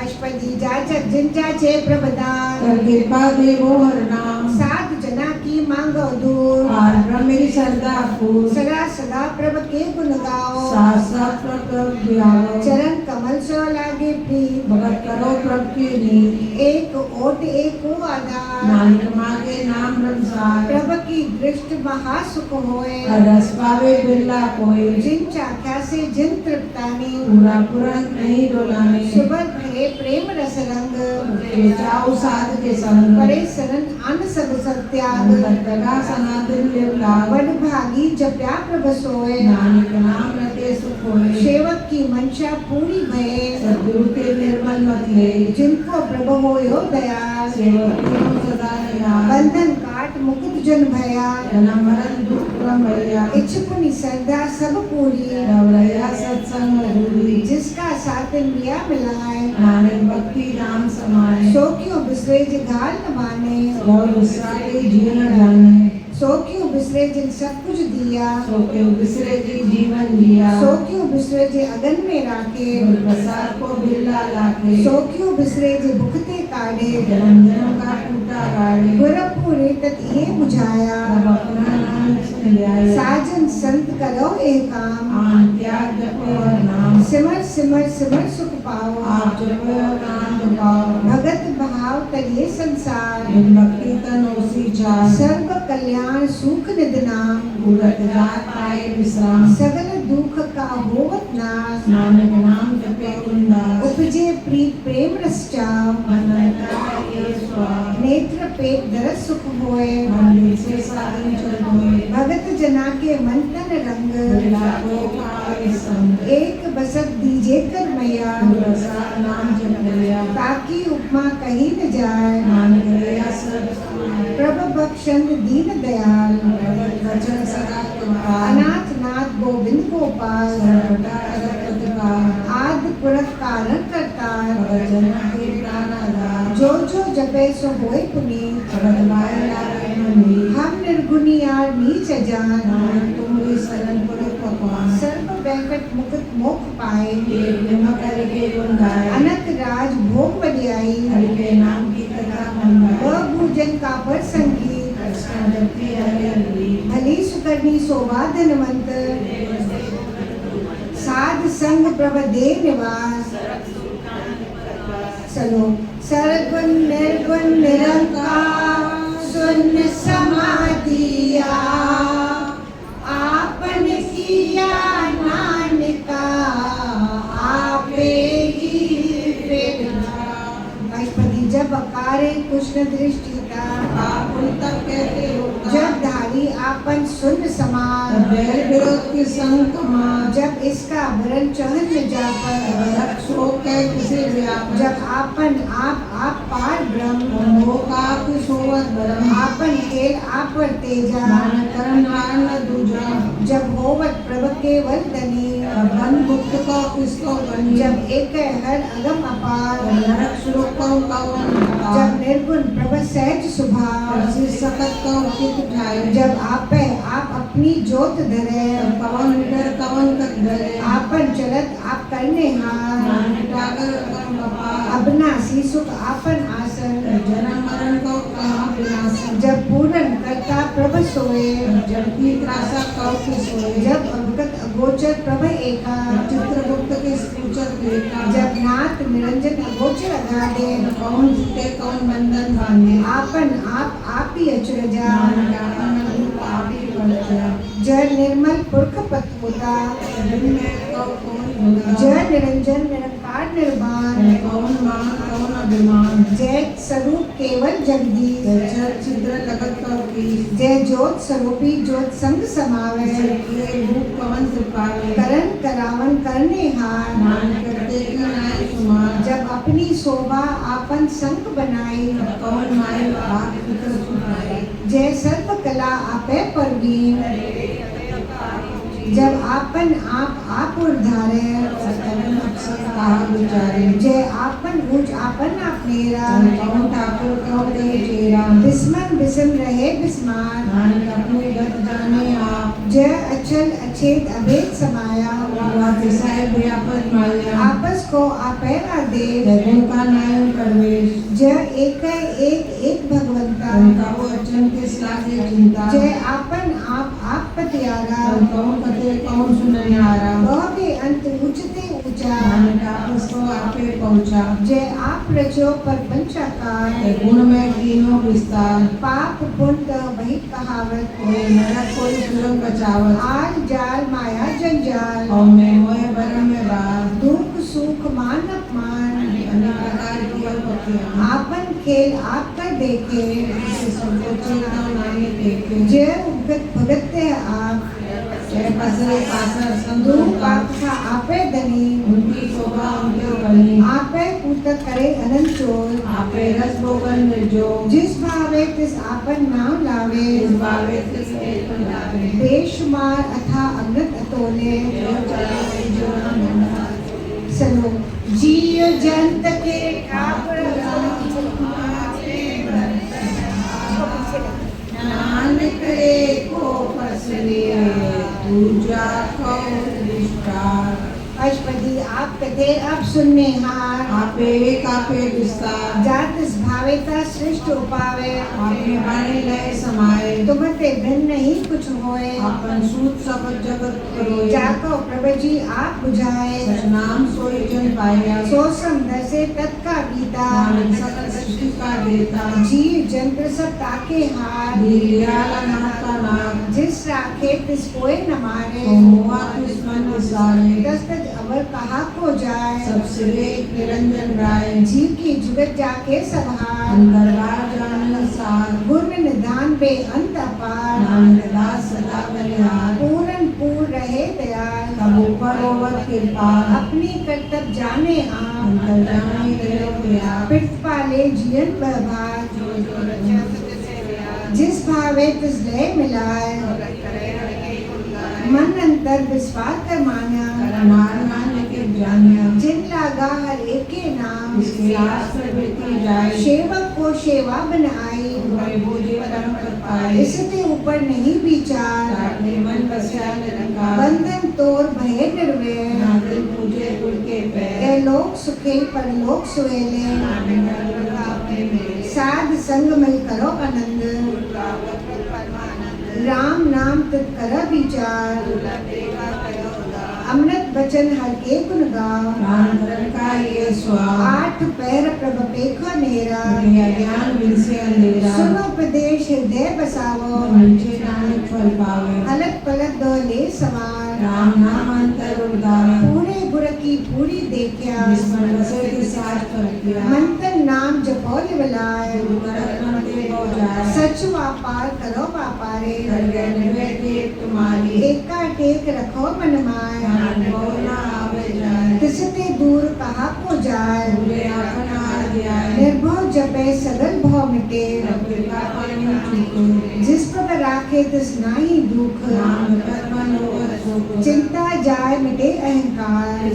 अष्टपदी जाचक जिन जाचे प्रभदान कर कृपा देवो हर नाम साधु जना की मांगो दूर और ब्रह्मेरी सरदा फूल सदा सदा प्रभ के गुण गाओ साथ प्रकट दियाओ चरण कमल सो लागे प्रीत भगत करो प्रभ की नीत एक ओट एक आधार नानक मागे नाम रमसार प्रभ की दृष्टि महासुख होए रस पावे बिरला कोई जिन चाख्या से जिन तृप्तानी पूरा पुरन नहीं डोलाने सुबह भरे प्रेम रस रंग के जाओ साध के संग परे सरन अन सब सत्याग अंतरगा सनातन लेवला बड़ भागी जप्या प्रभ सोए नानक नाम रते सुख होए सेवक की मंशा पूरी भये सद्गुरु के निर्मल मत ले जिनको प्रभु होयो दया सेवक की सदा निहार बंधन काट मुकुट जन भया जन्म मरण दुख क्रम भैया इच्छुपुनि श्रद्धा सब पूरी रवैया सत्संग अधूरी जिसका साथ मिया मिलाए नानक भक्ति नाम समाए सो क्यों बिसरे जे घाल न माने और विसराए जीवन जाने सो क्यों बिसरे जिन सब कुछ दिया सो के बिसरे जी जीवन जिया सो क्यों बिसरे जे अगन में राखे गुर प्रसाद को बिरला लाखे सो क्यों बिसरे जे भुखते काढ़े जन्म जन्म का टूटा गाड़े गुर पूरे तक ये बुझाया सब अपना नाम सुन जाए साजन संत करो ए काम आन त्याग जपो और नाम सिमर सिमर सिमर सुख पाओ आप जपो और नाम जपाओ भगत भाव करिए संसार बिन भक्ति तन ओसी चार सर्व कल्याण सुख निधनाम पूरत जात पाए विश्राम सगल दुख का होवत नाश नानक नाम जपे कुंदास उपजे प्रीत प्रेम रस चाव मन ये स्वाद नेत्र पेट दरस सुख होए मंदिर से साधन चल होए भगत जना के मन तन रंग लागो पाए संग एक बसत दीजे कर मैया रसा नाम जप लिया ताकि उपमा कहीं न जाए नानक लिया सब समाए प्रभ बख्शंद दीन दयाल भगत वचन सदा तुम्हारा अनाथ नाथ गोविंद गोपाल सर्वदा अगत का आदि पुरख कारण करतार भजन के प्राण आधार जो जो जपे सो होए पुनीत भगत माय लागे मनी हम निर्गुणी यार नीच जान नानक तुम्हारी शरण पुर पकवान सर्व बैंकट मुक्त मोक्ष पाए एक निमक करके गुण गाए अनंत राज भोग बलियाई हरि के नाम की कथा मन गाए वह भूजन का पर संगीत कृष्ण जपती हरि हरि भली सुकर्णी शोभा धनवंत साध संग प्रभ दे निवास चलो सर्वगुण निर्गुण निरंकार शून्य समाधिया आपन किया नानका आपे ही फेरना। भाई जब अकारे कृष्ण दृष्टिता आप उन तक कहते हो जब धारी आपन सुन समान बैर विरोध के संग कमान जब इसका वरण चहन में जाकर रक्षो के किसी व्याप जब आपन आप पार ब्रह्म मोह का कुशोवत ब्रह्म आपन खेल आप पर तेजा मान करण हार न दूजा जब होवत प्रभ केवल दनी बन मुक्त को किसको बनी जब एक हर अगम अपार नरक श्लोक को कवन जब निर्गुण प्रभ सहज सुभाव सकत को उचित उठाए जब आप अपनी जोत धरे पवन डर कवन कत डरे आपन चलत आप करने हार नानक टागर कम बपा अविनाशी सुख आपन आसन जन्म मरण को कहाँ विनाश जब पूरन करता प्रभ सोए जब की त्रासा कौ की सोए जब अवगत अगोचर प्रभ एका चित्रगुप्त के सूचक देखा जब नाथ निरंजन अगोचर अगाधे कौन छूटे कौन बंधन बांधे आपन आप ही अचरजा नानक आपन रूप आप ही बढ़ जय निर्मल पुरख पतपुता जग में कौन भुला जय निरंजन निरंकार निर्वाण कौन मान कौन अभिमान जय स्वरूप केवल जगदीश जल छिद्र लगत कौ की जय ज्योत स्वरूपी ज्योत संग समावे ये रूप कवन सिपावे करण करावन करने हार मान करते की नाय सुमार जब अपनी शोभा आपन संग बनाई कौन माय आप पितर सुनाए जय सर्व कला आपे परवीन जब आपन आप उद्धारे सतवन अक्षर कहा विचारे जय आपन ऊंच आपन आप मेरा कौन ठाकुर कौ दे चेरा बिस्मन बिस्म रहे बिस्मार नानक अपने गत जाने आप जय अचल अछेद अभेद समाया विषय व्यापक माया आपस को आपैरा दे जगन का नायक करवेश जय एक भगवंता उनका वो अचन के साथे चिंता जय आपन आप पतियारा कौन कते कौन सुनने आ रहा वह के अंत ऊंचते ऊंचा नानक आपस को आपे पहुँचा जय आप रचो पर पंचाकार गुण में तीनों विस्तार पाप पुण्य वही कहावत कोई नरक कोई सुलभ बचावत आल जाल माया जंजाल और मैं मोह भरम में बार दुख सुख मान अपमान अनेक प्रकार की उपत्तियां आपन खेल आप कर देखे से संकोचे का नामे देखे जय उगत भगत ते आप जय पसरे पासर दो संदूक पाप का आपे धनी उनकी शोभा उनके बनी आपे पूत करे अनंत चोर आपे रस भोगन जो जिस भावे तिस आपन नाम लावे इस भावे तिस एक लावे बेशुमार अथा अमृत अतोले जो चला वही जो न मिला सलो जीव जंत के ठाकुर नानक रे को पसरे पूजा को निष्ठा अष्टपदी आप कथे अब सुनने हार आपे विस्तार जात भावेता सृष्ट उपावे आपने बाणे लय समाये तुमते भिन्न ही कुछ होए आपन सूत सब जगत करोए जाको प्रभु जी आप बुझाए सच नाम सोई जन पाया सो समदर से तत्का बीता नानक सकल सृष्टि का देता जीव जंत्र सब ताके हार लीलाला नाता नाम जिस राखे तिस कोई न मारे तो हुआ दुश्मन विसारे दस्तक अवर कहा को जाए सब सिरे निरंजन राय जीव की जुगत जाके सबहार अंतरबार जानन सार गुण निधान बे अंत अपार नानक दास सदा बलिहार पूरन पूर रहे दयाल तब ऊपर ओवर कृपा अपनी कर्तव्य जाने आप अंतर जाने गयो प्यार पिट पाले जीवन बर्बाद जिस भावे तिस लय मिलाए मन अंतर विस्वार कर माना करनार नानक के जानिया जिन लागा हर एक के नाम इसके आस पर बीती जाए सेवक को सेवा बनाई बड़े बोझे परम कर पाए इससे ऊपर नहीं विचार अपने मन बसा निरंकार बंधन तोड़ भय निर्वय नादिल पूजे गुर के पैर ए लोक सुखे परलोक सुहेले अपने में साध संग मिल करो आनंद राम नाम तित कर विचार अमृत बचन हर के गुण गाओ राम धर्म का ये स्वाद आठ पैर प्रभ पेखो नेरा दुनिया ज्ञान बिन से अंधेरा सुनो उपदेश हृदय बसावो मंचे नानक फल पावे अलग पलक दो ले सवार राम नाम अंतर उदारा पूरे गुर की पूरी देखिया जिसमन बसे के साथ कर किया मंतन नाम जपो लिवलाय गुरु ते हो जाए सच व्यापार करो व्यापारे कर गए निवेटे तुम्हारी एका टेक रखो मन माय ज्ञान बोलना आवे जाए तिसते दूर कहा को जाए पूरे अपना आध्याय निर्भव जपे सगल भव मिटे कृपा पानी चुको जिस पर राखे तिस नाही दुख नाम कर्मन होवत सुख चिंता जाय मिटे अहंकार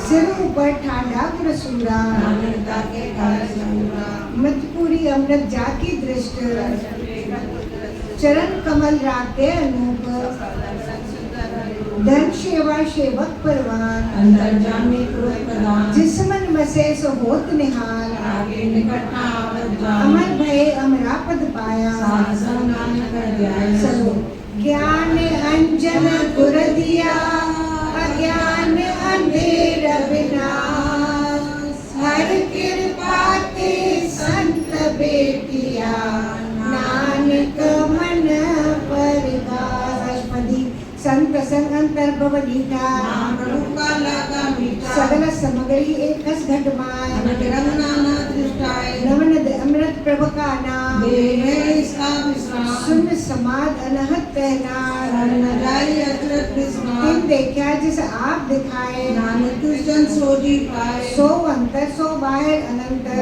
सिर ऊपर ठाडा गुरसूरा नानकता के कार्य संग्रा मतपुरी अमृत जाकी दृष्ट चरण कमल राखे अनूप धन सेवा सेवक परवान अंतर जामी कृत प्रदान जिस मन बसे सो होत निहाल आगे निकट ना आवत जाए अमर भय अमरा पद पाया साध संग नानक अध्याय चलो ज्ञान अंजन गुर दिया अज्ञान अंधेर विनाश हर कृपा ते संत बेटिया नानक मन परिवास अष्टपदी संत संग अंतर भवनीता नाम प्रभु का लागा मीठा सगल समग्री एक घट माय अनट रंग नाना दृष्टाय नवन अमृत प्रभ का नाम देवे इसका विश्राम सुन समाद अनहत पहनार हर न जाए अचरत विस्मार तिन देखा जिस आप दिखाए नानक तुझ जन सोजी पाए सो अंतर सो बाहर अनंत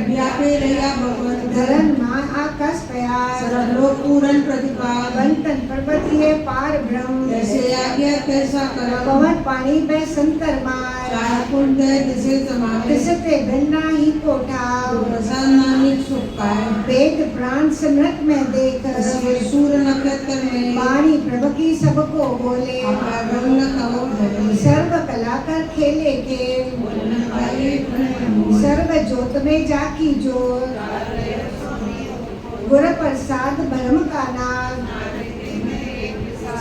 व्यापे रया भगवंत धरन मां आकाश प्यार सर्वलोक पूरन प्रतिपाल बंतन पर्वत ये पार ब्रह्म जैसे आज्ञा कैसा करम पवन पानी बह संतर मार चार कुंड है जिसे समावे तिसते भिन्ना ही कोठाव प्रसन्न नानक सुख पाए वेद प्राण समृत में देख इसके सूर्य नक्षत्र में वाणी प्रभ की सबको बोले अपना ब्रह्म कहो धरे सर्व कला कर खेले खेल सर्व जोत में जाकी जोर गुर प्रसाद भ्रम का नाम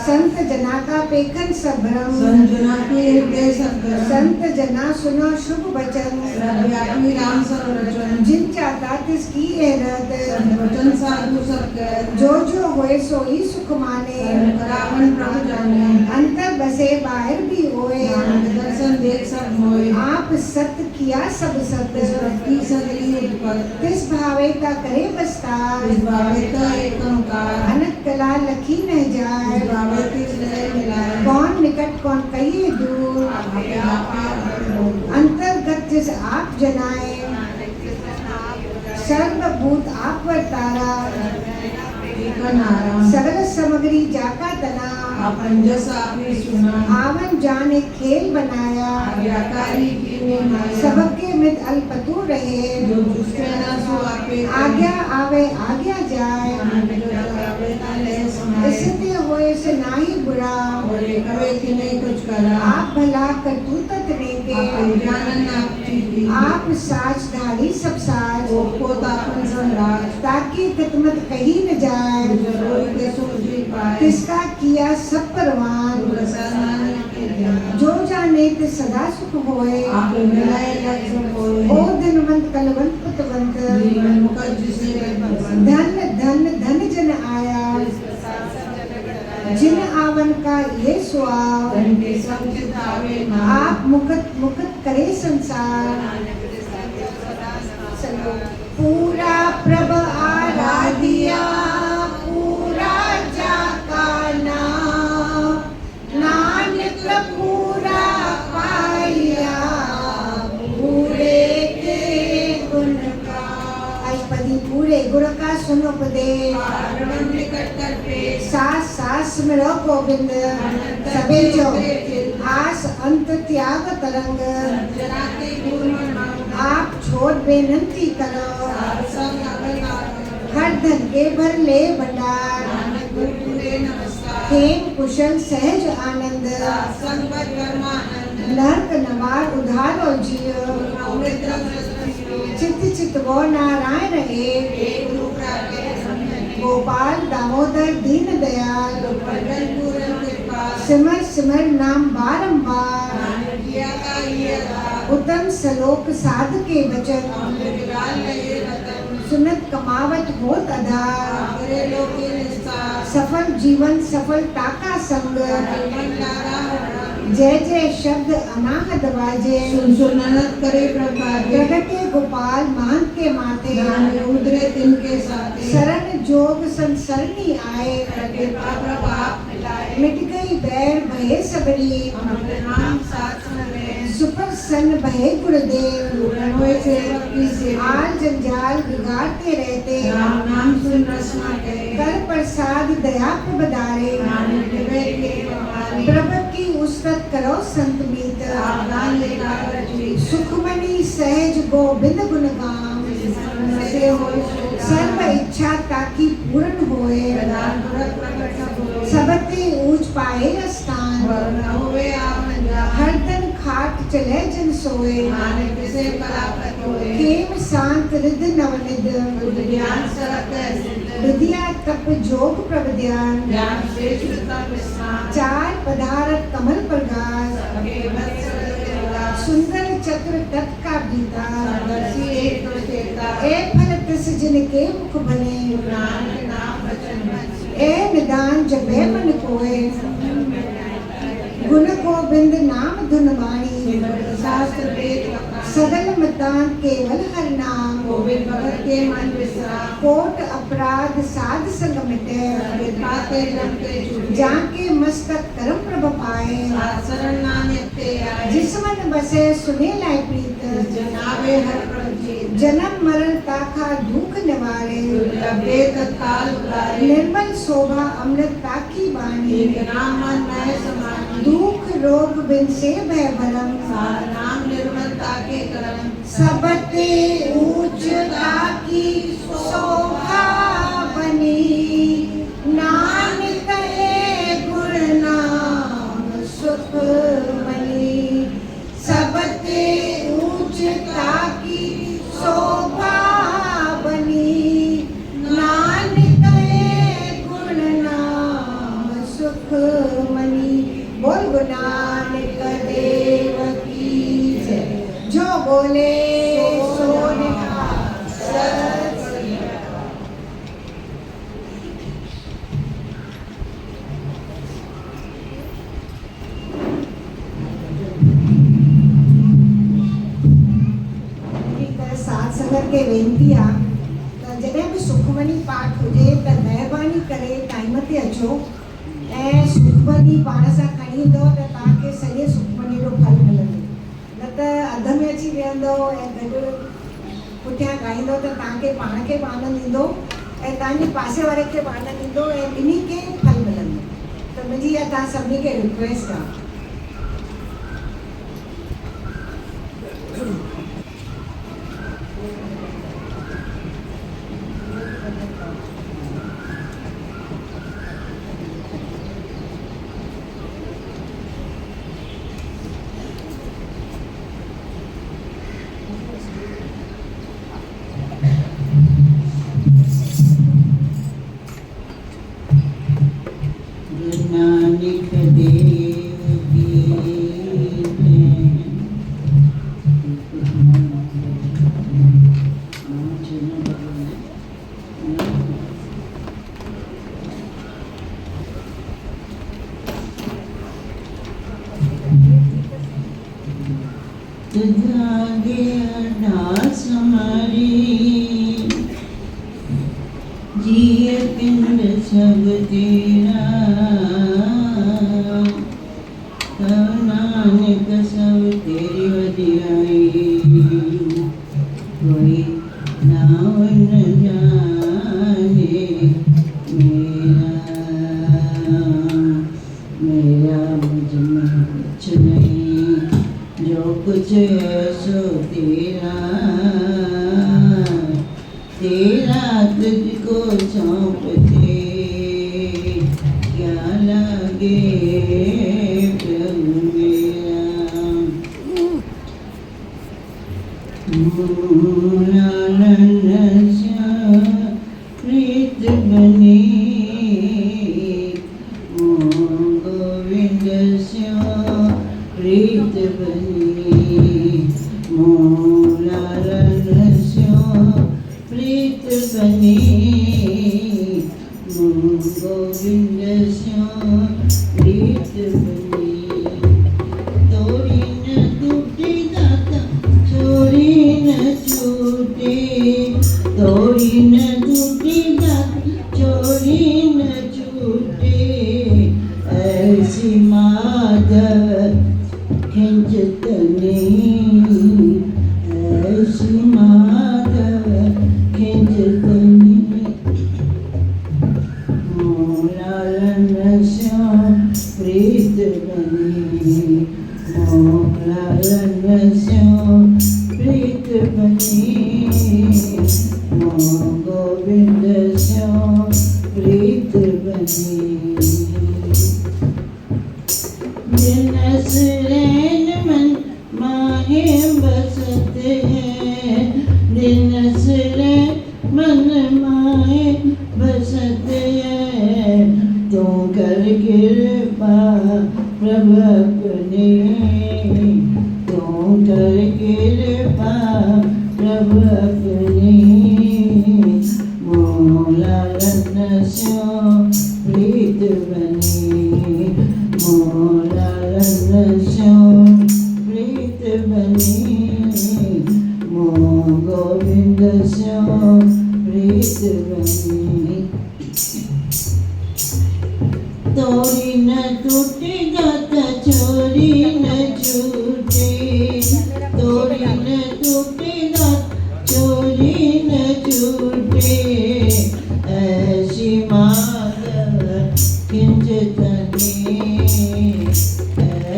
संत जना का पेखन सभ्रम संजना के हृदय सत्कर्म संत जना सुनो शुभ वचन सर्वव्यापी राम सर्वरचन जिन चाहता तिसकी एरत सर्ववचन साधु सत्कर जो होए सोई सुख माने करावन प्रभु जाने अंतर बसे बाहर भी होए नानक दर्शन देख सब मोए आप सत्य किया सब सत्य की सदरी उत्पत्ति तिस भावे का करे बस्तार इस भावेता एक ओंकार अनक कला लखी न जाए इस भावेती लय मिलाए कौन निकट कौन कहिए दूर आपे आपे अंतर्गत जिस आप जनाए सर्वभूत आप वर्तारा एक नारायण सगल सामग्री जाका तना अपन जस आपने सुना आवन जाने खेल बनाया आज्ञाकारी की ने माया सबके मित अल्पतु रहे जो दुष्ट न सो आपे आज्ञा आवे आज्ञा जाए नानक जो आवे ता लय समाए इसते होए में से ना ही बुरा और एक कवे की नहीं कुछ करा आप भला करतूत तने के ज्ञान आप चीज़ आप साचधारी सब साच वो पोता अपन संराज ताकि कितमत कहीं न जाए जरूर के सूझी पाए किसका किया सब परवान रसायन के ज्ञान जो जाने ते सदा सुख होए आप मिलाए लक्ष्य ओ होए धनवंत कलवंत पुतवंत जीवन मुकज से धन धन धन जन आया जिन आवन का ये स्वाव धन के संचित आवे ना आप मुकत मुकत करे संसार चलो पूरा प्रभ आराधिया पूरा जाका नाम नानक पूरा पाया पूरे के गुण का अष्टपदी पूरे गुण का सुनो पदे आरमन निकट कर पे सास सास में रो गोविंद सबे जो आस अंत त्याग तरंग जना के गुण आप छोड़ बेनंती करो संग अगला हर धन के भर ले भंडार नानक गुरुदेव नमस्कार खेम कुशल सहज आनंद संग कर्मानंद नरक नवार उधार और जियो अमृत रस चित चित वो नारायण एक रूप राखे गोपाल दामोदर दीन दयाल भजन पूरन कृपा सिमर सिमर नाम बारंबार नानक किया का ये उत्तम सलोक साध के वचन अमृत लाल लये रतन सुनत कमावत होत आधार आगरे लोके निस्तार सफल जीवन सफलता का संग मन लारा जय जय शब्द अनाहत बाजे सुन सुन अनंत करे प्रभाते प्रगटे गोपाल महंत के माथे नानक उदरे तिनके साथे शरण जोग संसरणी आए कृपा प्रभाव मिलाए मिट गई बैर भये सबरी अमृत नाम साथ में सुपर सन भये गुरुदेव पूर्ण हुए सेवक की सेवा आल जंजाल बिगाड़ते रहते राम नाम सुन रसना गए कर प्रसाद दया प्रबदारे नानक दिवे के प्रभारी प्रभु की उस्तत करो संत मीत सावधान लेकर जी सुखमणि सहज गोविंद गुण गाम से हो सर्व इच्छा ताकि पूर्ण होए प्रदान तुरंत प्रकट हो सबते ऊंच पाए स्थान वर्ण हुए आपन जा हर दिन खाट चले जन सोए नानक से परापत होए खेम शांत रिद नवनिद बुद्ध ज्ञान सरत सिद्ध विद्या तप जोग प्रभ ध्यान ज्ञान श्रेष्ठ तप स्नान चार पदार्थ कमल प्रगास अगे वत्सल देवता सुंदर चतुर तत् का बीता दर्शी एक तो चेता ए फल तिस जिनके मुख बने नानक नाम वचन ए निदान जबे मन कोए गुण गोविंद नाम धुन वाणी शास्त्र वेद वक्ता सगल मतान केवल हर नाम गोविंद भगत के मन विश्राम कोट अपराध साध संग मिटे विधाते जम के छूटे जाके मस्तक करम प्रभ पाए शरण नानक ते आए जिस मन बसे सुने लाय प्रीत जनावे हर प्रभ जी जन्म मरण ताखा दुख निवारे लभे तत्काल उतारे निर्मल शोभा अमृत ताकी बानी एक नाम मन नय समानी दुख रोग बिन से भय भरम सार नाम निर्मलता के करम सबते ऊंचता की शोभा बनी नानक है गुण नाम सुख बनी सबते ऊंचता की शोभा बनी नानक है गुण नाम सुख बनी बोल गुरु नानक देव की जय जो बोले सो निहाल सत श्री अकाल। साथ संगत के वेनती आ त जॾहिं बि सुखमनी पाठ हुजे त महिरबानी करे टाइम ते अचो ऐं सुखमनी पाण सां खणी ईंदो त तव्हांखे सॼे सुखमनी जो फल मिलंदो न त अध में अची वेहंदो ऐं गॾु पुठियां ॻाईंदो त तव्हांखे पाण खे बि आनंद ईंदो ऐं तव्हांजे पासे वारे खे बि आनंद ईंदो ऐं ॿिन्ही खे फल मिलंदो त मुंहिंजी इहा तव्हां सभिनी खे रिक्वेस्ट आहे मानिक देव की तुझागे अरदास हमारी जिय पिंड सब तेरा नानक सब तेरी वडियाई कोई नाम न जाने मेरा मुझ में कुछ नहीं जो कुछ है सो तेरा तुझको सौंपते क्या लगे प्रभु मेरा लालन प्रीत बनी गोविंद प्रीत बनी लालन प्रीत बनी गोविंद प्रीत बनी तोड़ी न टूटे दाता छोड़ी न छूटे तोड़ी न टूटे दाता छोड़ी न छूटे ऐसी माधव खिंचतनी ऐसी माधव खिंचतनी लालन श्याम प्रीत बनी लालन श्याम प्रीत बनी गोविंद श्याम प्रीत बनी दिनसरैन मन माहे बसते हैं दिनसरैन मन माहे बसते हैं तो कर कृपा प्रभु अपने तो कर कृपा प्रभु अपने लालन श्याम प्रीत बनी लालन श्याम प्रीत बनी गोविंद श्याम प्रीत बनी तोड़ी न टूटे गाता छोड़ी न छूटे तोड़ी न टूटे गाता छोड़ी न छूटे ऐसी माधव खिंचतनी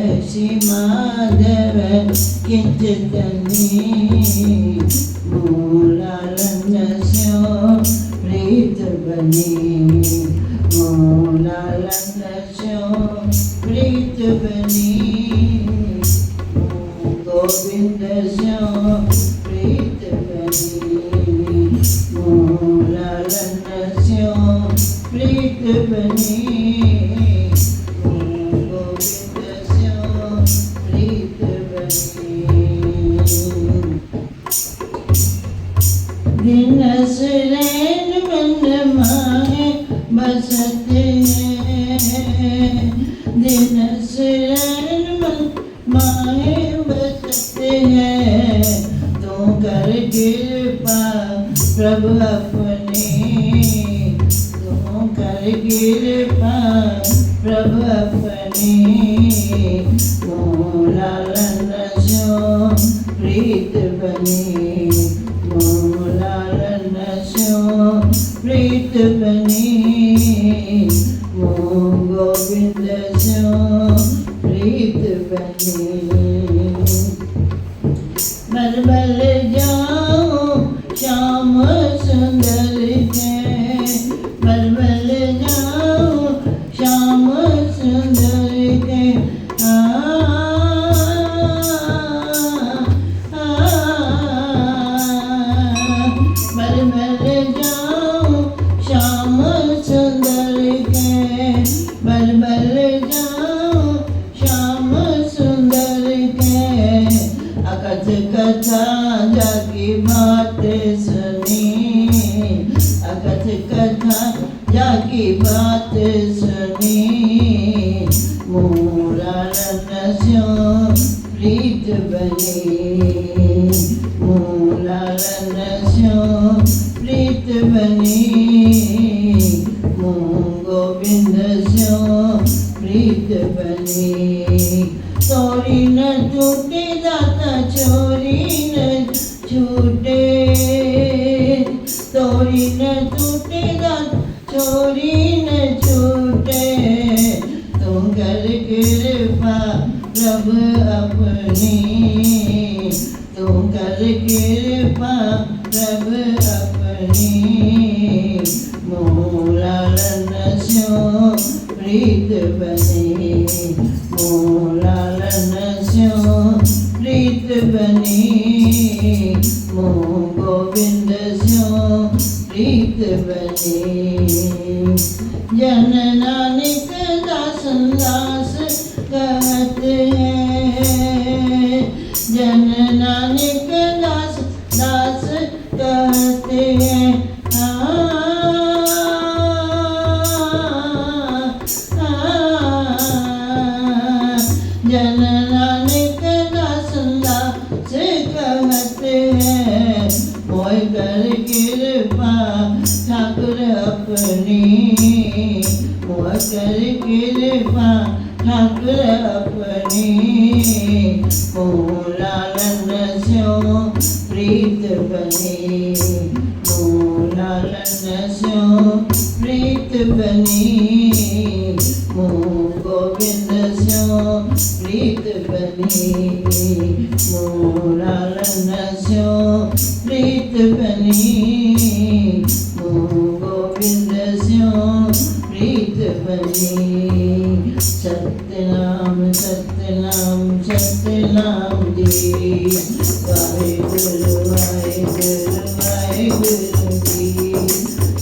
ऐसी माधव खिंचतनी लालन श्याम प्रीत बनी लालन श्याम प्रीत बनी गोविंद श्याम प्रीत बनी लालन श्याम प्रीत बनी गोविंद श्याम प्रीत बनी दिनसरैन मन माहे बसते हैं दिनसरैन मन माहे बसते हैं तो कर कृपा प्रभु अपने तो कर कृपा प्रभु अपने लालन श्याम प्रीत बनी लालन श्याम प्रीत बनी गोविंद श्याम प्रीत बनी बल जाओ श्याम सुंदर के बल जाओ श्याम सुंदर के बल जाओ श्याम सुंदर के बल बल जाऊं श्याम सुंदर के अकथ कथा जाकी बात सुनी अकथ कथा जाकी बात सुनी मोरा रनस्यो प्रीत बनी मोरा रनस्यो प्रीत बनी गोविंद स्यो प्रीत बनी तोरी न टूटे दाता छोरी न छूटे तोरी न टूटे दाता छोरी न छूटे तुम कर कृपा प्रभु अपनी तुम कर कृपा प्रभु अपनी मोरा रनस्यो प्रीत बनी मोरा रनस्यो प्रीत बनी मो गोविंद स्यो प्रीत बनी जन नानक दासन दास कहते हैं जन नानक दास दास कहते हैं जन नानक दासन दास कहते हैं मोय कर कृपा ठाकुर अपनी मोय कर कृपा ठाकुर अपनी मोरा रनस्यो प्रीत बनी मोरा रनस्यो प्रीत बनी मो गोविंद स्यो प्रीत बनी मोरा रनस्यो प्रीत बनी मो गोविंद स्यो प्रीत बनी सत्यनाम सत्यनाम सत्यनाम जी वाहेगुरु वाहेगुरु वाहेगुरु जी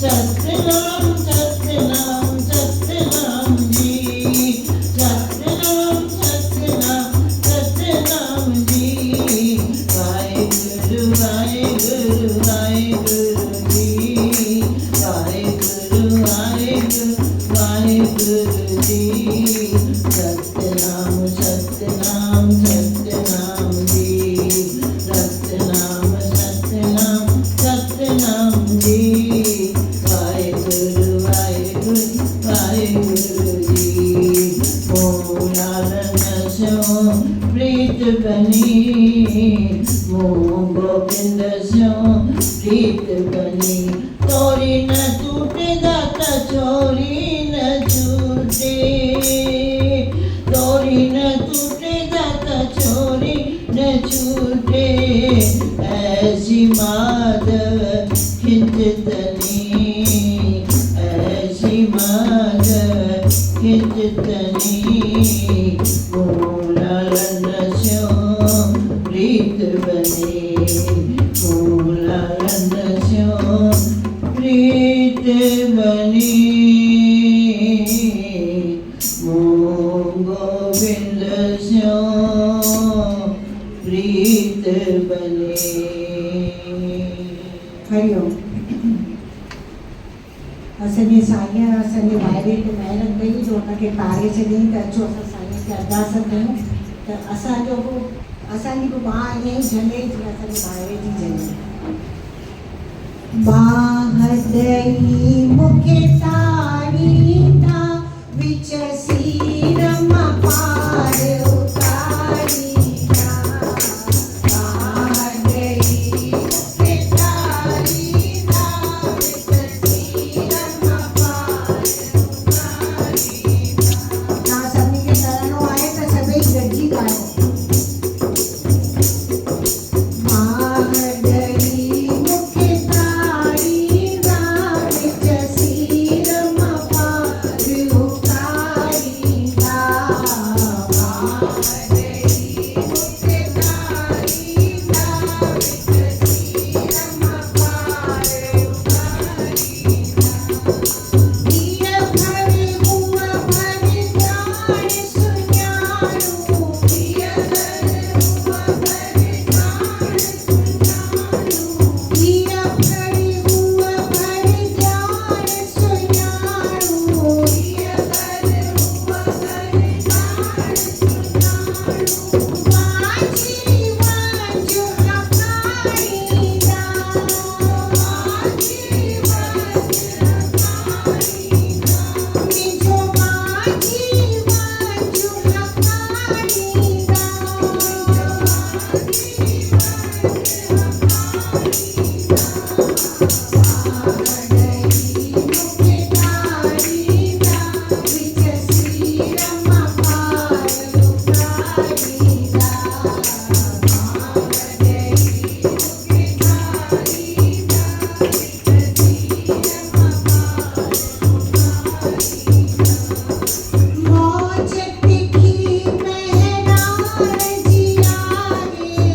सत्यनाम सत्यनाम सत्यनाम जी सत्यनाम सत्यनाम सत्यनाम जी वाहेगुरु वाहेगुरु वाहेगुरु जी वाहेगुरु वाहेगुरु वाहेगुरु जी सत्यनाम सत्यनाम सत्यनाम जी सत्यनाम सत्यनाम सत्यनाम जी वाहेगुरु वाहेगुरु वाहेगुरु जी मोरा रनस्यो प्रीत बनी मो गोविंद स्यो प्रीत बनी तोरी न टूटे दाता छोरी न छूटे तोरी न टूटे दाता छोरी न छूटे ऐसी माधव खिंचतनी ऐसी माधव खिंचतनी मोरा रनस्यो प्रीत बनी मोरा रनस्यो प्रीत बनी मो गोविंद स्यो प्रीत बनी हरिओम असांजे साईं असांजे ॿाहिरि ते महिर कई जो हुनखे तारे छॾियईं त अचो असां साईं खे अरदास कयूं त असांजो असांजी बि बांह ईअं ई झले जीअं असांजे ॿाहिरि जी झले बांह ॾेई मूंखे तारींदा विच सीर मां पार उतारींदा बांह ॾेई मूंखे तारींदा विच सीर मां पार उतारींदा तव्हां सभिनी खे करिणो आहे त सभई गॾिजी ॻायो मोच तिखी मेहरान जिया रे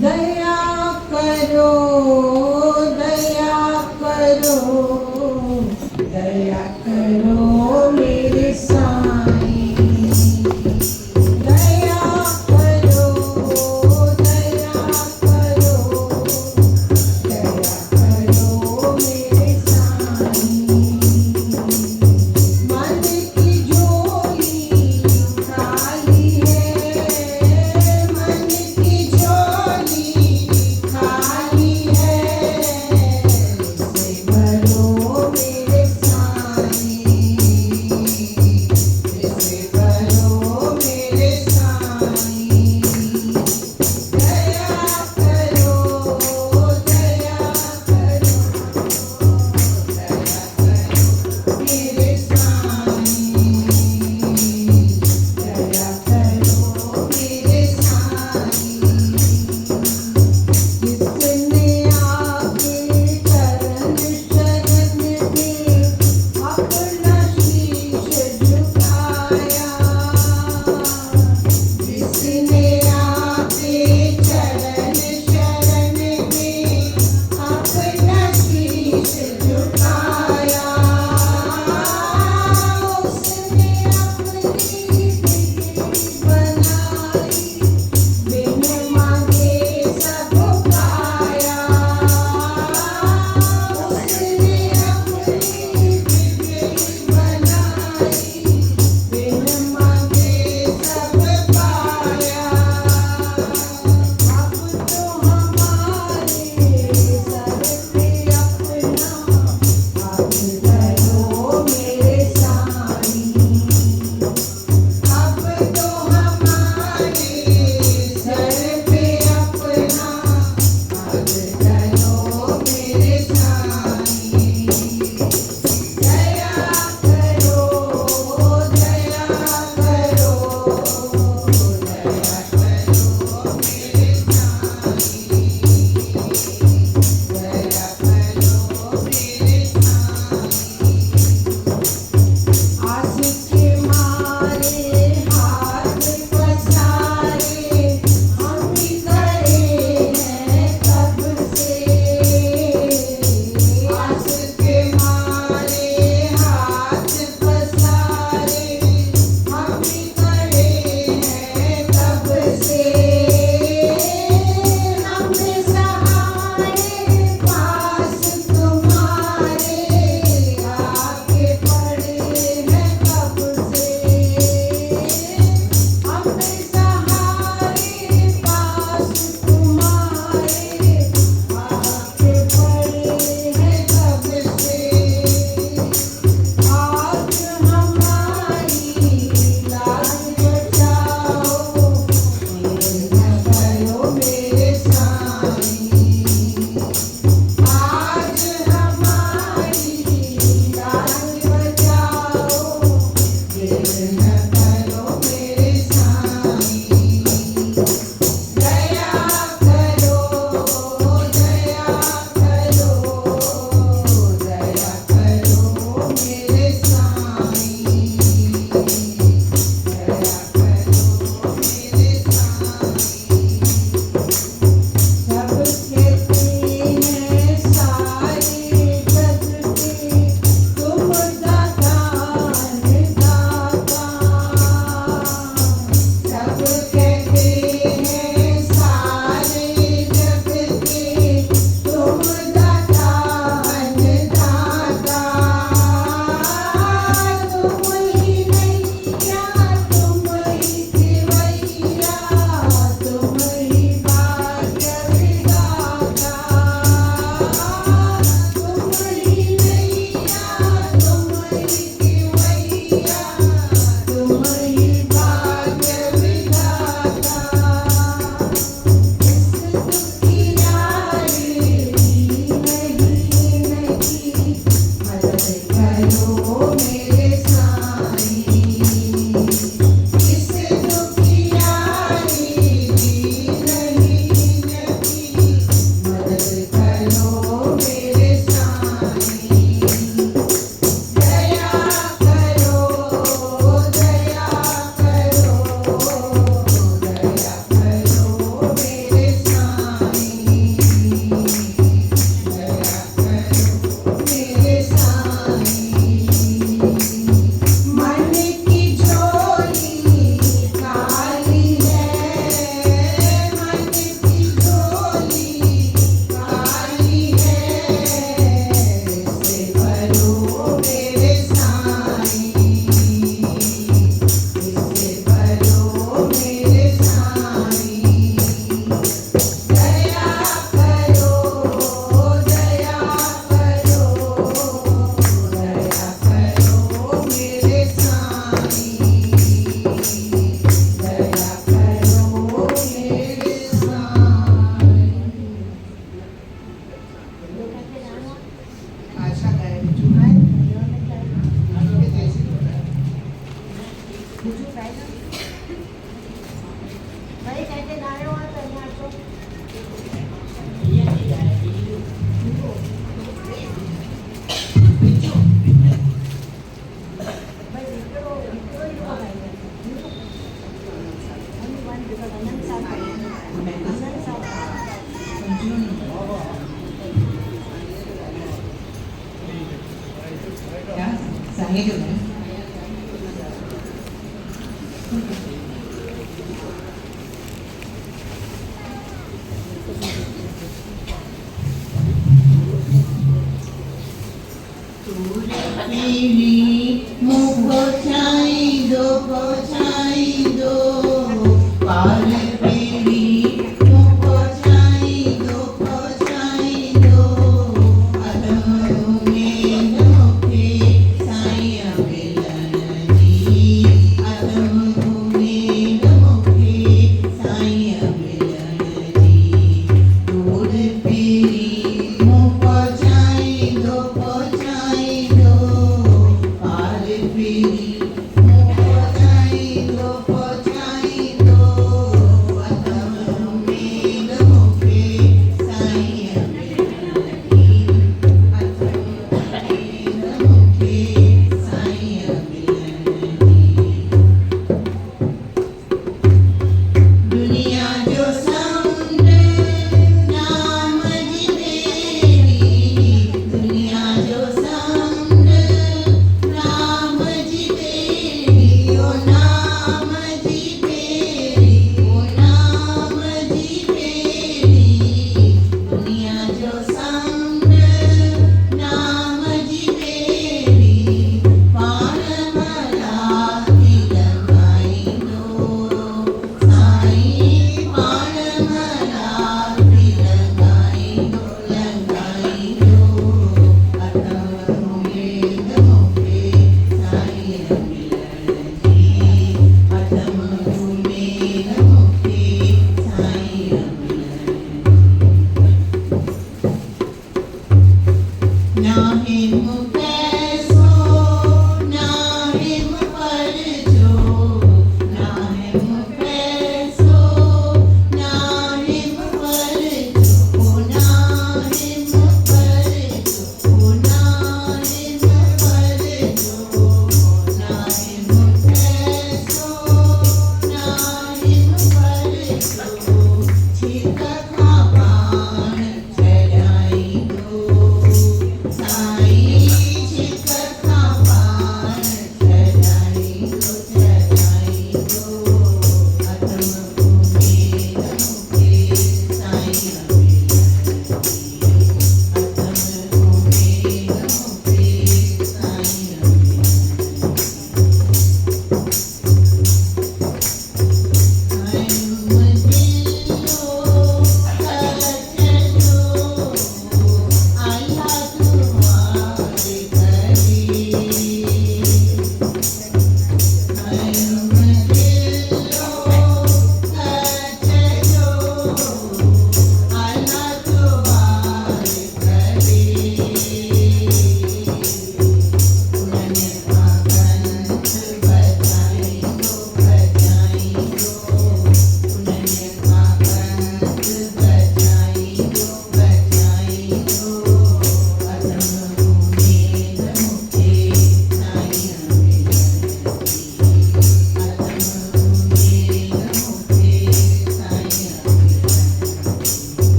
दया करो दया करो दया करो मेरे साईं दया करो दया करो दया करो मेरे साईं मन की झोली खाली है मन की झोली खाली है इसे भरो मेरे साईं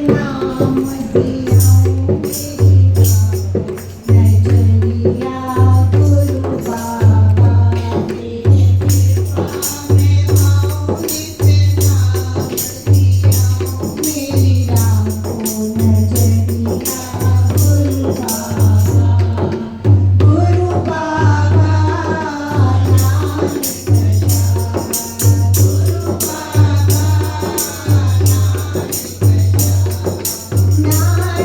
नाम दिया नजरिया गुरु बाबा तेरी कृपा में आओ नित नाम दिया मेरी राह को नजरिया गुरु बाबा नानक गुरु बाबा नानक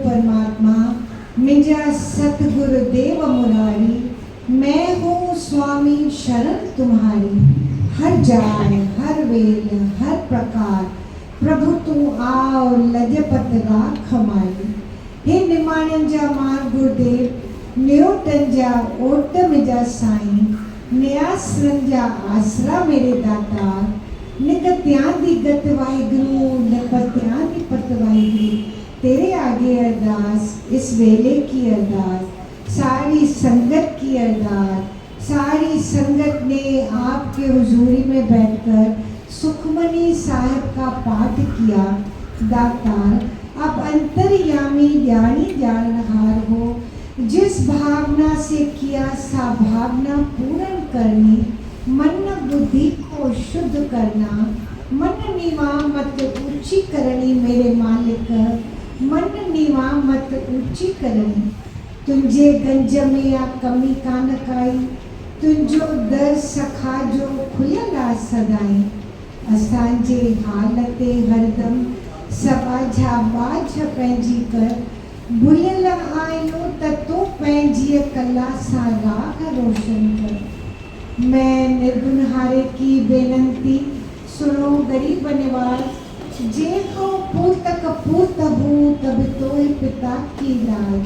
परमात्मा मुंहिंजा सतगुरुदेव मुरारी, मैं हूँ स्वामी शरण तुम्हारी। हर जाय हर वेल हर प्रकार प्रभु तू आओ लजपत राख हमारी। हे निमाणन जा मार गुरुदेव, न्योटन जा ओट मिजा साईं, न्यासरन जा आसरा मेरे दातार। निकत्यां दी गत वाहिगुरु, निपत्यां दी पत वाहिगुरु, तेरे आगे अरदास, इस वेले की अरदास, सारी संगत की अरदास। सारी संगत ने आपके हुजूरी में बैठकर सुखमनी साहब का पाठ किया। दातार आप अंतर्यामी ज्ञानी जानहार हो, जिस भावना से किया सा भावना पूर्ण करनी। मन बुद्धि को शुद्ध करना, मन नीवा मत ऊंची करनी मेरे मालिक, मन नीवा मत ऊंची करनी। तुंहिंजे गंज में या कमी कान काई, तुंहिंजो दर सखा जो खुलियल आ सदाई। असांजे हालते हरदम सभा जा बाझ पंहिंजी कर, भुलियल आहियूं त तूं पंहिंजी कला सां राह रोशन कर। मैं निर्गुण हारे की बेनंती सुनो गरीब निवास, जे को पूत कपूत हूँ तब तो पिता की लाज।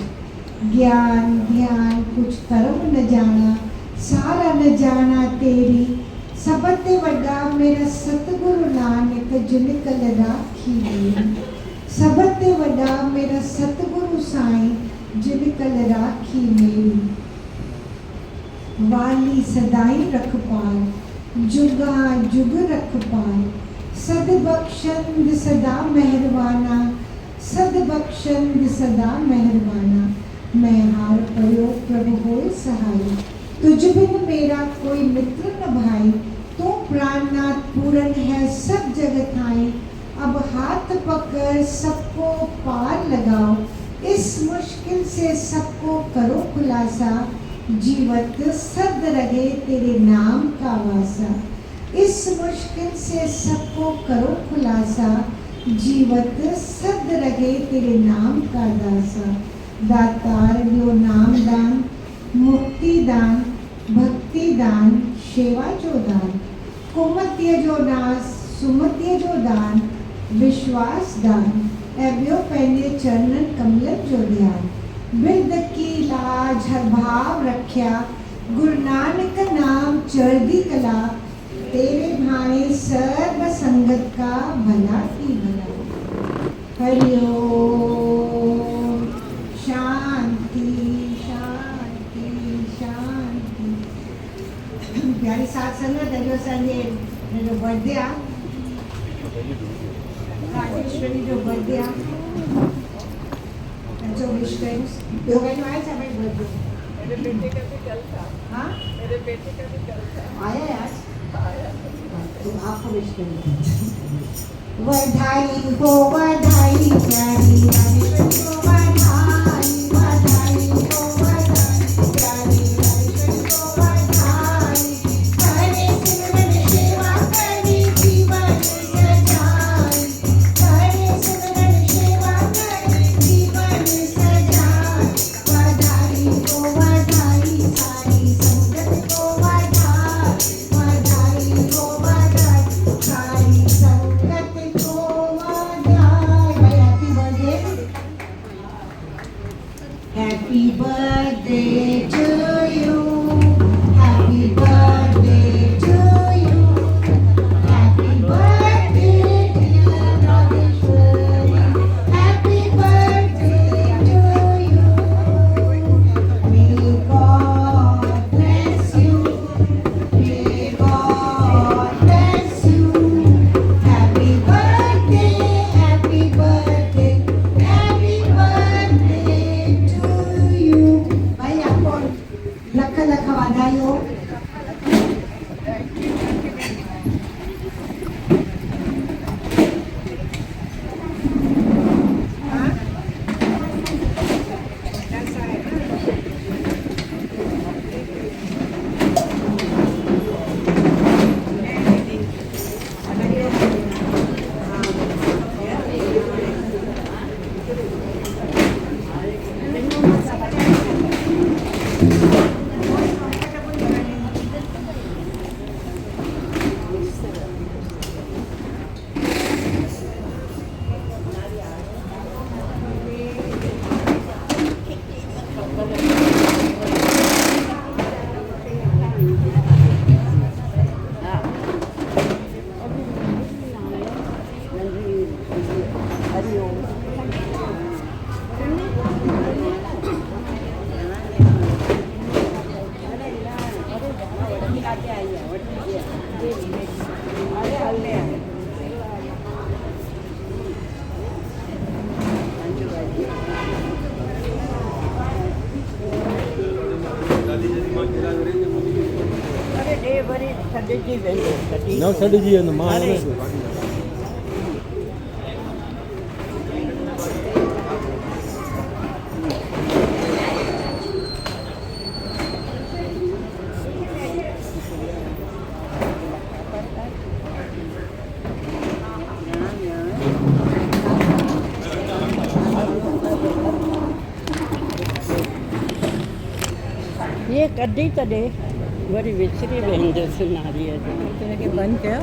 ज्ञान ध्यान कुछ कर्म न जाना, सारा न जाना तेरी, सबते वड्डा मेरा सतगुरु नानक जिन कल राखी मेरी। सबते वड्डा मेरा सतगुरु साईं जिन कल राखी मेरी। वाली सदाई रखपाल, जुगा जुग रखपाल, सद बख्शंद सदा मेहरबाना, सद बख्शंद सदा मेहरबाना। मैं हार पयो प्रभु होए सहाय, तुझ बिन मेरा कोई मित्र न भाई। तू प्राणनाथ पूरन है सब जगत आई, अब हाथ पकड़ सबको पार लगाओ। इस मुश्किल से सबको करो खुलासा, जीवत सद रहे तेरे नाम का वासा। इस मुश्किल से सबको करो खुलासा, जीवत सद रहे तेरे नाम का दासा। दातार जो नाम दान, मुक्ति दान, भक्ति दान, सेवा जो दान, कुमत्य जो नास, सुमत्य जो दान, विश्वास दान, ऐं पंहिंजे चरणन कमलन जो ध्यान। बिरद की लाज हर भाव रख्या, गुरु नानक नाम चढ़दी कला, तेरे भाणे सर्व संगत का भला की भला। हरि ओम। शांति शांति शांति। प्यारी साथ संगत है जो संजय जो बर्थडे आ, राजेश्वरी जो बर्थडे आ, जो विश करूँ दो बहनों आए थे हमारे बर्थडे। मेरे बेटे का भी कल था। हाँ मेरे बेटे का भी कल था। आया है आज, आया। तो आपको विश करूँ। बधाई हो बधाई प्यारी राजेश्वरी को बधाई, बधाई हो बधाई प्यारी राजेश्वरी को बधाई। करे सिमरन सेवा करी जीवन सजाई, करे सिमरन सेवा करी जीवन सजाई। बधाई हो बधाई सारी संगत को बधाई, बधाई हो बधाई सारी संगत को बधाई। भाई happy birthday to you, happy birthday to you, happy birthday dear Rajeshwari, happy birthday to you. May God bless you, may God bless you, happy birthday, happy birthday, happy birthday to you। भाई आपको लख लख बधाई हो। अरे हल्ले अरे day भरी थधि जी वेंदो थधि न छॾिजी वेंदो मां अरे। ये कढी तॾे वरी विसरी वेंदसि नारीअ जो हिनखे बंदि कयो